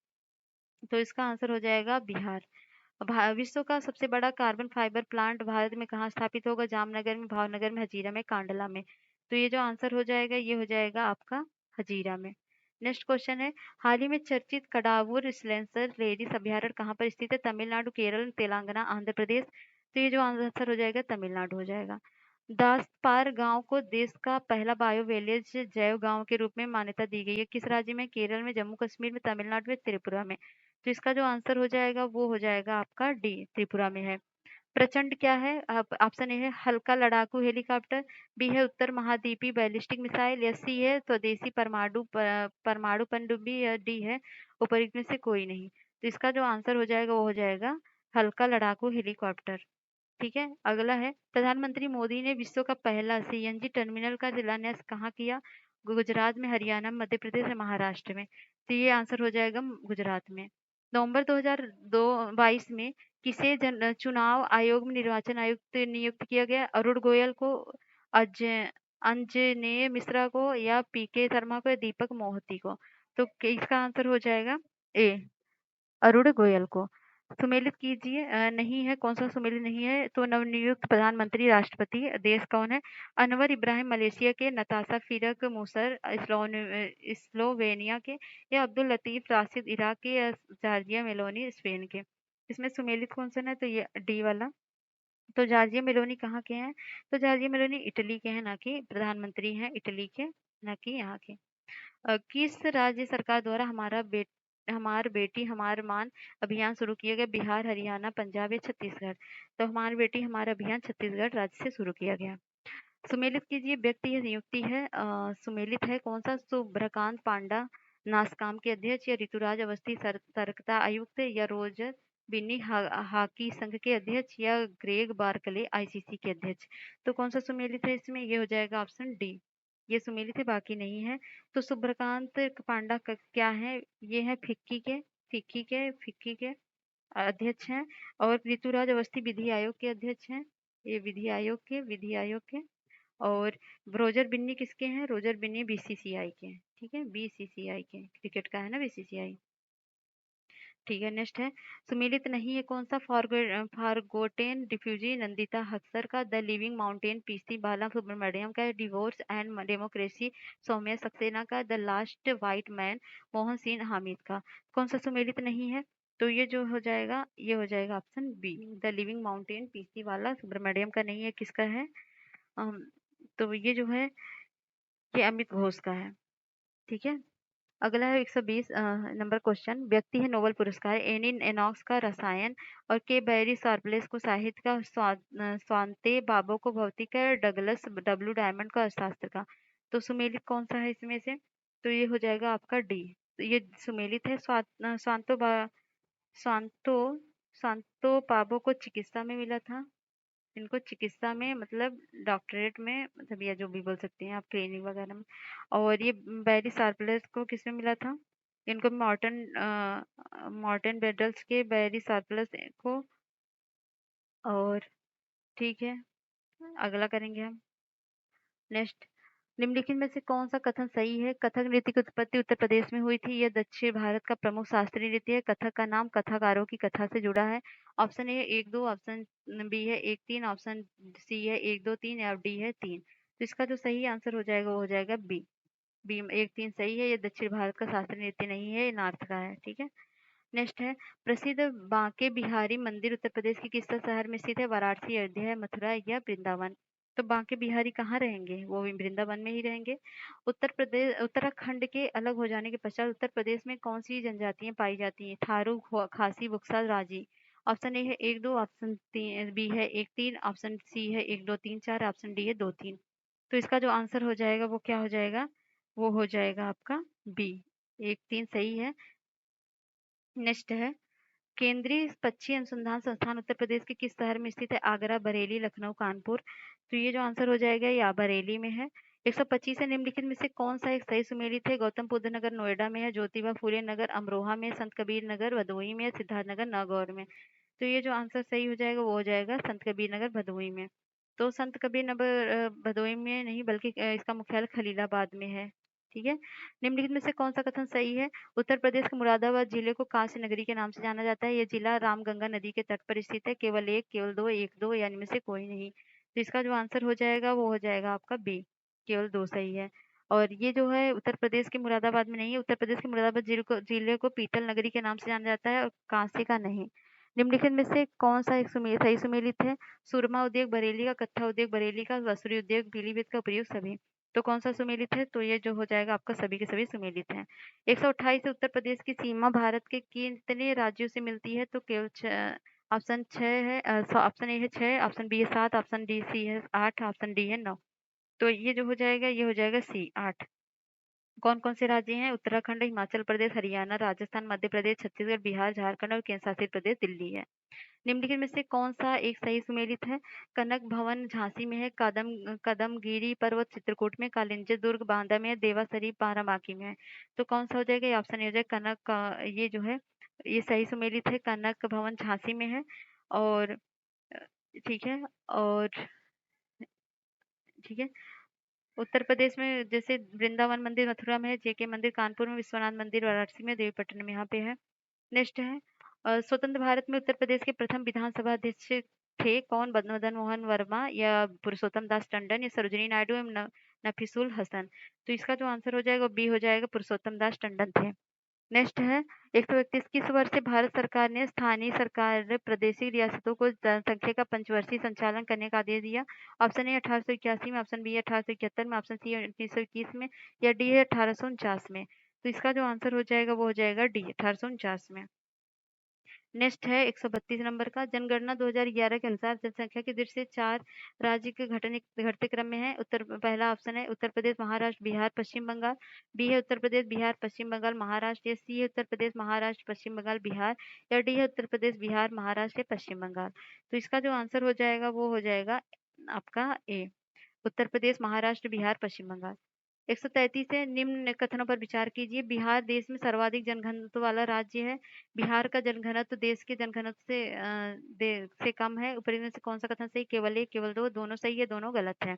Speaker 1: तो इसका आंसर हो जाएगा बिहार। विश्व का सबसे बड़ा कार्बन फाइबर प्लांट भारत में कहाँ स्थापित होगा? जामनगर में, भावनगर में, हजीरा में, कांडला में। तो ये जो आंसर हो जाएगा ये हो जाएगा आपका हजीरा में। नेक्स्ट क्वेश्चन है हाल ही में चर्चित कडावूर स्लेंसर लेडीज अभ्यारण्य कहाँ पर स्थित है? तमिलनाडु, केरल, तेलंगाना, आंध्र प्रदेश। तो ये जो आंसर हो जाएगा तमिलनाडु हो जाएगा। दासपार गांव को देश का पहला बायो विलेज जैव गांव के रूप में मान्यता दी गई है। किस राज्य में? केरल में, जम्मू कश्मीर में, तमिलनाडु में, त्रिपुरा में। तो इसका जो आंसर हो जाएगा वो हो जाएगा आपका डी, त्रिपुरा में है। प्रचंड क्या है? ऑप्शन ए है हल्का लड़ाकू हेलीकॉप्टर, बी है उत्तर महाद्वीपीय बैलिस्टिक मिसाइल, या सी है स्वदेशी परमाणु पनडुब्बी, या डी है उपरोक्त में से कोई नहीं। तो इसका जो आंसर हो जाएगा वो हो जाएगा हल्का लड़ाकू हेलीकॉप्टर। ठीक है। अगला है, प्रधानमंत्री मोदी ने विश्व का पहला सीएनजी टर्मिनल का शिलान्यास कहाँ किया? गुजरात में, हरियाणा में, मध्य प्रदेश या महाराष्ट्र में? तो ये आंसर हो जाएगा गुजरात में। नवंबर 2022 में किसे चुनाव आयोग में निर्वाचन आयुक्त नियुक्त किया गया? अरुण गोयल को, अंजनेय मिश्रा को, या पीके शर्मा को, या दीपक मोहती को? तो इसका आंसर हो जाएगा ए, अरुण गोयल को। सुमेलित कीजिए। नहीं है, कौन सा सुमेलित नहीं है? तो नवनियुक्त प्रधानमंत्री राष्ट्रपति देश कौन है? अनवर इब्राहिम मलेशिया के, नताशा फिरक मुसर स्लोवेनिया के, या अब्दुल लतीफ राशिद इराक के, या जार्जिया मेलोनी स्पेन के? इसमें सुमेलित कौन सा है? तो ये डी वाला। तो जार्जिया मेलोनी कहाँ के हैं? तो जार्जिया मेलोनी इटली के हैं, ना कि प्रधानमंत्री हैं इटली के, ना कि यहाँ के। किस राज्य सरकार द्वारा हमार बेटी हमार मान अभियान शुरू किया गया? बिहार, हरियाणा, पंजाब या छत्तीसगढ़? तो हमार बेटी हमारा अभियान छत्तीसगढ़ राज्य से शुरू किया गया। सुमेलित कीजिए। व्यक्ति या नियुक्ति है? सुमेलित है कौन सा? शुभ्रकांत पांडा नासकाम के अध्यक्ष, या ऋतुराज अवस्थी सतर्कता आयुक्त, या रोजर बिन्नी हॉकी संघ के अध्यक्ष, या ग्रेग बार्कले आईसीसी के अध्यक्ष? तो कौन सा सुमेलित है इसमें? ये हो जाएगा ऑप्शन डी, ये सुमेलित है, बाकी नहीं है। तो शुभ्रकांत पांडा क्या है? ये है फिक्की के अध्यक्ष हैं। और ऋतुराज अवस्थी विधि आयोग के अध्यक्ष हैं, ये विधि आयोग के। और रोजर बिन्नी किसके हैं? रोजर बिन्नी बीसीसीआई के हैं, ठीक है, बीसीसीआई के, क्रिकेट का है ना बीसीसीआई। ठीक है, नेक्स्ट है, सुमेलित नहीं है कौन सा? फारगोटेन रिफ्यूजी नंदिता हक्सर का, the living mountain PC Bala Subramaniam का, divorce and democracy Saumya Saxena का, the last white man Mohan Singh Hamid का? कौन सा सुमेलित नहीं है? तो ये जो हो जाएगा, ये हो जाएगा option B, the living mountain PC वाला सुब्रमण्यम का नहीं है, किसका है? अम, तो ये जो है, ये अमित घोष का है। ठीक है। अगला है 120 नंबर क्वेश्चन। व्यक्ति है नोबेल पुरस्कार, एनिन एनॉक्स का रसायन, और के बैरी शार्पलेस को साहित्य का, स्वांते बाबो को भौतिक का, डगलस डब्ल्यू डायमंड का अर्थशास्त्र का? तो सुमेलित कौन सा है इसमें से? तो ये हो जाएगा आपका डी। तो ये सुमेलित है। स्वांतो स्वांतो पाबो को चिकित्सा में मिला था, इनको चिकित्सा में मतलब डॉक्टरेट में, मतलब या जो भी बोल सकते हैं आप, ट्रेनिंग वगैरह में। और ये बैरी सार्पलेस को किसमें मिला था? इनको मॉर्टन बेडल्स के बैरी सार्पलेस को। और ठीक है, अगला करेंगे हम। नेक्स्ट, निम्नलिखित में से कौन सा कथन सही है? कथक नृत्य की उत्पत्ति उत्तर प्रदेश में हुई थी। यह दक्षिण भारत का प्रमुख शास्त्रीय नृत्य है। कथक का नाम कथाकारों की कथा से जुड़ा है। ऑप्शन ए है 1 2, ऑप्शन बी है 1 3, ऑप्शन सी है 1 2 3, या डी है 3। तो इसका जो सही आंसर हो जाएगा वो हो जाएगा बी। बी 1 3 सही है। ये दक्षिण भारत का शास्त्रीय नृत्य नहीं है, ये नॉर्थ का है। ठीक है। नेक्स्ट है, प्रसिद्ध बांके बिहारी मंदिर उत्तर प्रदेश के किस शहर में स्थित है? वाराणसी, अयोध्या, मथुरा या वृंदावन? तो बांके बिहारी कहाँ रहेंगे? वो भी वृंदावन में ही रहेंगे। उत्तर प्रदेश उत्तराखंड के अलग हो जाने के पश्चात उत्तर प्रदेश में कौन सी जनजातियां पाई जाती हैं? थारू, खासी, बुक्सा, राजी? ऑप्शन ए है 1 2, ऑप्शन बी है 1 3, ऑप्शन सी है 1 2 3 4, ऑप्शन डी है 2 3। तो इसका जो आंसर हो जाएगा वो क्या हो जाएगा? वो हो जाएगा आपका बी, 1 3 सही है। नेक्स्ट है, केंद्रीय पक्षी अनुसंधान संस्थान उत्तर प्रदेश के किस शहर में स्थित है? आगरा, बरेली, लखनऊ, कानपुर? तो ये जो आंसर हो जाएगा ये बरेली में है। 125 है, निम्नलिखित में से कौन सा एक सही सुमेलित है? गौतम बुद्ध नगर नोएडा में है, ज्योतिबा फूले नगर अमरोहा में, संत कबीर नगर भदोही में, सिद्धार्थ नगर नागौर में? तो ये जो आंसर सही हो जाएगा वो हो जाएगा संत कबीर नगर भदोही में। तो संत कबीर नगर भदोही में नहीं, बल्कि इसका मुख्यालय खलीलाबाद में है। ठीक है। निम्नलिखित में से कौन सा कथन सही है? उत्तर प्रदेश के मुरादाबाद जिले को कांस्य नगरी के नाम से जाना जाता है। यह जिला रामगंगा नदी के तट पर स्थित है। केवल एक, केवल दो, एक दो, या इनमें से कोई नहीं? तो इसका जो आंसर हो जाएगा वो हो जाएगा आपका बी, केवल दो सही है। और ये जो है उत्तर प्रदेश के मुरादाबाद में नहीं है। उत्तर प्रदेश के मुरादाबाद जिले को पीतल नगरी के नाम से जाना जाता है, और कांसे का नहीं। निम्नलिखित में से कौन सा एक सही सुमेलित है? सुरमा उद्योग बरेली का, कत्था उद्योग बरेली का, वसूली उद्योग पीलीभीत का, प्रयोग सभी? तो कौन सा सुमेलित है? तो ये जो हो जाएगा आपका सभी के सभी सुमेलित हैं। 128 से उत्तर प्रदेश की सीमा भारत के कितने राज्यों से मिलती है? तो केवल ऑप्शन 6 है, ऑप्शन ए है 6, ऑप्शन बी है 7, ऑप्शन डी सी है 8, ऑप्शन डी है 9। तो ये जो हो जाएगा ये हो जाएगा सी 8। कौन-कौन से राज्य हैं? उत्तराखंड, हिमाचल प्रदेश, हरियाणा, राजस्थान, मध्य प्रदेश, छत्तीसगढ़, बिहार, झारखंड और केंद्र शासित प्रदेश दिल्ली है। निम्नलिखित में से कौन-सा एक सही सुमेलित है? कनक भवन झांसी में है, कदमगिरी पर्वत चित्रकूट में, कालिंदी दुर्ग बांदा में है, देवा शरीफ बाराबांकी में है। तो कौन-सा हो जाएगा? ये ऑप्शन ए हो जाएगा कनक का, ये जो है ये सही सुमेलित है, कनक भवन झांसी में है। और ठीक है। और ठीक है। उत्तर प्रदेश में जैसे वृंदावन मंदिर मथुरा में है, जेके मंदिर कानपुर में, विश्वनाथ मंदिर वाराणसी में, देवीपट्टनम में यहाँ पे है। नेक्स्ट है स्वतंत्र भारत में उत्तर प्रदेश के प्रथम विधानसभा अध्यक्ष थे कौन? मदन मोहन वर्मा या पुरुषोत्तम दास टंडन या सरोजिनी नायडू एवं नफीसुल हसन। तो इसका जो आंसर हो जाएगा बी हो जाएगा, पुरुषोत्तम दास टंडन थे। नेक्स्ट है 131 किस वर्ष से भारत सरकार ने स्थानीय सरकार प्रादेशिक रियासतों को जनसंख्या का पंचवर्षीय संचालन करने का आदेश दिया? ऑप्शन ए 1881 में, ऑप्शन बी 1871 में, ऑप्शन सी 1921 में या डी है 1849 में। तो इसका जो आंसर हो जाएगा वो हो जाएगा डी 1849 में। नेक्स्ट है 132 नंबर का, जनगणना 2011 के अनुसार जनसंख्या की दृष्टि से 4 राज्य के घटते क्रम में है। पहला ऑप्शन है उत्तर प्रदेश, महाराष्ट्र, बिहार, पश्चिम बंगाल। बी है उत्तर प्रदेश, बिहार, पश्चिम बंगाल, महाराष्ट्र। या सी है उत्तर प्रदेश, महाराष्ट्र, पश्चिम बंगाल, बिहार। या डी है उत्तर प्रदेश, बिहार, महाराष्ट्र, पश्चिम बंगाल। तो इसका जो आंसर हो जाएगा वो हो जाएगा आपका ए, उत्तर प्रदेश, महाराष्ट्र, बिहार, पश्चिम बंगाल। 133 है, निम्न कथनों पर विचार कीजिए। बिहार देश में सर्वाधिक जनघनत्व वाला राज्य है। बिहार का जनघनत्व देश के जनघनत्व से कम है। ऊपर में से कौन सा कथन सही? केवल एक, केवल दो, दोनों सही है, दोनों गलत है।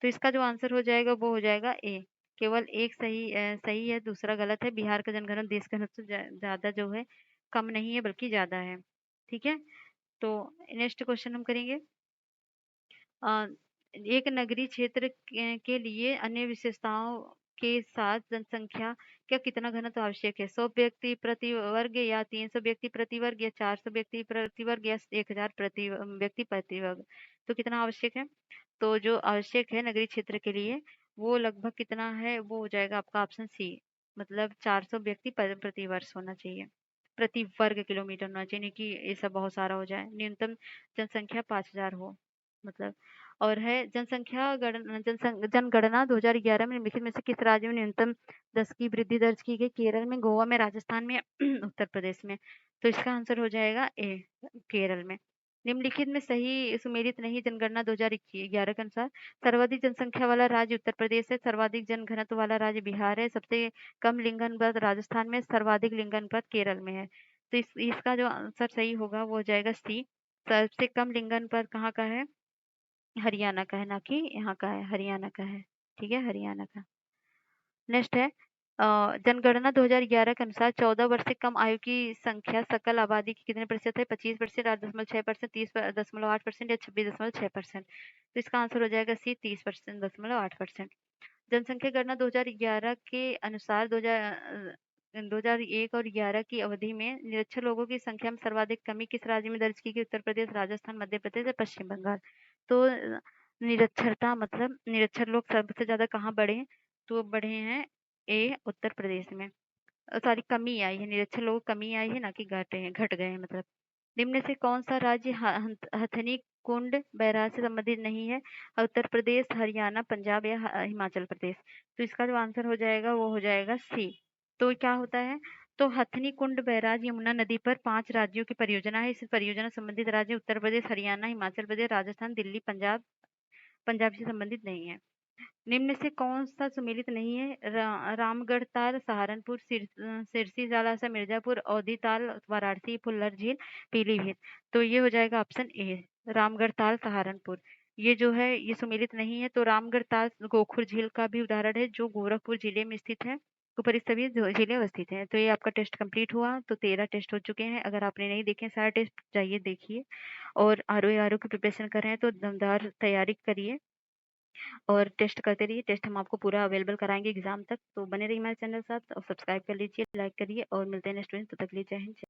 Speaker 1: तो इसका जो आंसर हो जाएगा वो हो जाएगा ए, केवल एक सही है, दूसरा गलत है। बिहार का जनघनत्व देश घनत्व से ज्यादा जो है कम नहीं है बल्कि ज्यादा है। ठीक है। तो नेक्स्ट क्वेश्चन हम करेंगे। अ, एक नगरीय क्षेत्र के लिए अन्य विशेषताओं के साथ जनसंख्या का कितना घनत्व आवश्यक है? 100 व्यक्ति प्रति वर्ग या 300 व्यक्ति प्रति वर्ग या 400 व्यक्ति प्रति वर्ग या 1000 व्यक्ति प्रति वर्ग। तो कितना आवश्यक है? तो जो आवश्यक है नगरीय क्षेत्र के लिए वो लगभग कितना है? वो हो जाएगा आपका ऑप्शन सी, मतलब 400 व्यक्ति प्रति वर्ष होना चाहिए, प्रति वर्ग किलोमीटर होना चाहिए, नहीं कि ये सब बहुत सारा हो जाए। न्यूनतम जनसंख्या 5000 हो मतलब। और है जनगणना 2011 में निम्नलिखित में से किस राज्य में न्यूनतम 10 की वृद्धि दर्ज की गई? केरल में, गोवा में, राजस्थान में, उत्तर प्रदेश में। तो इसका आंसर हो जाएगा ए, केरल में। निम्नलिखित में सही सुमेलित नहीं जनगणना 2011 के अनुसार। सर्वाधिक जनसंख्या वाला राज्य उत्तर प्रदेश है, सर्वाधिक जनघनत्व वाला राज्य बिहार है, सबसे कम लिंग अनुपात राजस्थान में, सर्वाधिक लिंग अनुपात केरल में है। तो इसका जो आंसर सही होगा वो हो जाएगा सी, सबसे कम लिंग अनुपात कहाँ का है? हरियाणा का है, ना कि यहाँ का है, हरियाणा का है। ठीक है, हरियाणा का। नेक्स्ट है जनगणना 2011 के अनुसार 14 वर्ष से कम आयु की संख्या सकल आबादी की कितने प्रतिशत है? 25%, 8.6%, 30.8% या 26.6%। तो इसका आंसर हो जाएगा सी, 30.8%। जनसंख्या गणना 2011 के अनुसार 2001 और 11 की अवधि में निरक्षर लोगों की संख्या में सर्वाधिक कमी किस राज्य में दर्ज की गई? उत्तर प्रदेश, राजस्थान, मध्य प्रदेश या पश्चिम बंगाल। तो निरक्षरता मतलब निरक्षर लोग सबसे ज्यादा कहाँ बढ़े हैं? तो बढ़े हैं ए, उत्तर प्रदेश में। सॉरी, कमी आई है, निरक्षर लोगों की कमी आई है, ना कि घट गए हैं मतलब। निम्न से कौन सा राज्य हथनी कुंड बैराज से संबंधित नहीं है? उत्तर प्रदेश, हरियाणा, पंजाब या हिमाचल प्रदेश। तो इसका जो आंसर हो जाएगा वो हो जाएगा सी। तो क्या होता है? तो हथनी कुंड बैराज यमुना नदी पर 5 राज्यों की परियोजना है। इस परियोजना संबंधित राज्य उत्तर प्रदेश, हरियाणा, हिमाचल प्रदेश, राजस्थान, दिल्ली, पंजाब से संबंधित नहीं है। निम्न से कौन सा सुमेलित नहीं है? रामगढ़ ताल, सहारनपुर, सिरसी, जालासा, मिर्जापुर, औधी ताल, वाराणसी, फुल्लर झील, पीलीभीत। तो ये हो जाएगा ऑप्शन ए, रामगढ़ ताल, सहारनपुर। ये जो है ये सुमेलित नहीं है। तो रामगढ़ ताल गोखुर झील का भी उदाहरण है जो गोरखपुर जिले में स्थित है। ऊपर सभी जिले अवस्थित हैं। तो ये आपका टेस्ट कंप्लीट हुआ। तो 13 टेस्ट हो चुके हैं। अगर आपने नहीं देखे सारे टेस्ट, जाइए देखिए। और आर की प्रिपरेशन कर रहे हैं तो दमदार तैयारी करिए और टेस्ट करते रहिए। टेस्ट हम आपको पूरा अवेलेबल कराएंगे एग्जाम तक। तो बने रहिए हमारे चैनल के साथ और सब्सक्राइब कर लीजिए, लाइक करिए और मिलते हैं नेक्स्ट वीडियो। तब तक के लिए जय हिंद।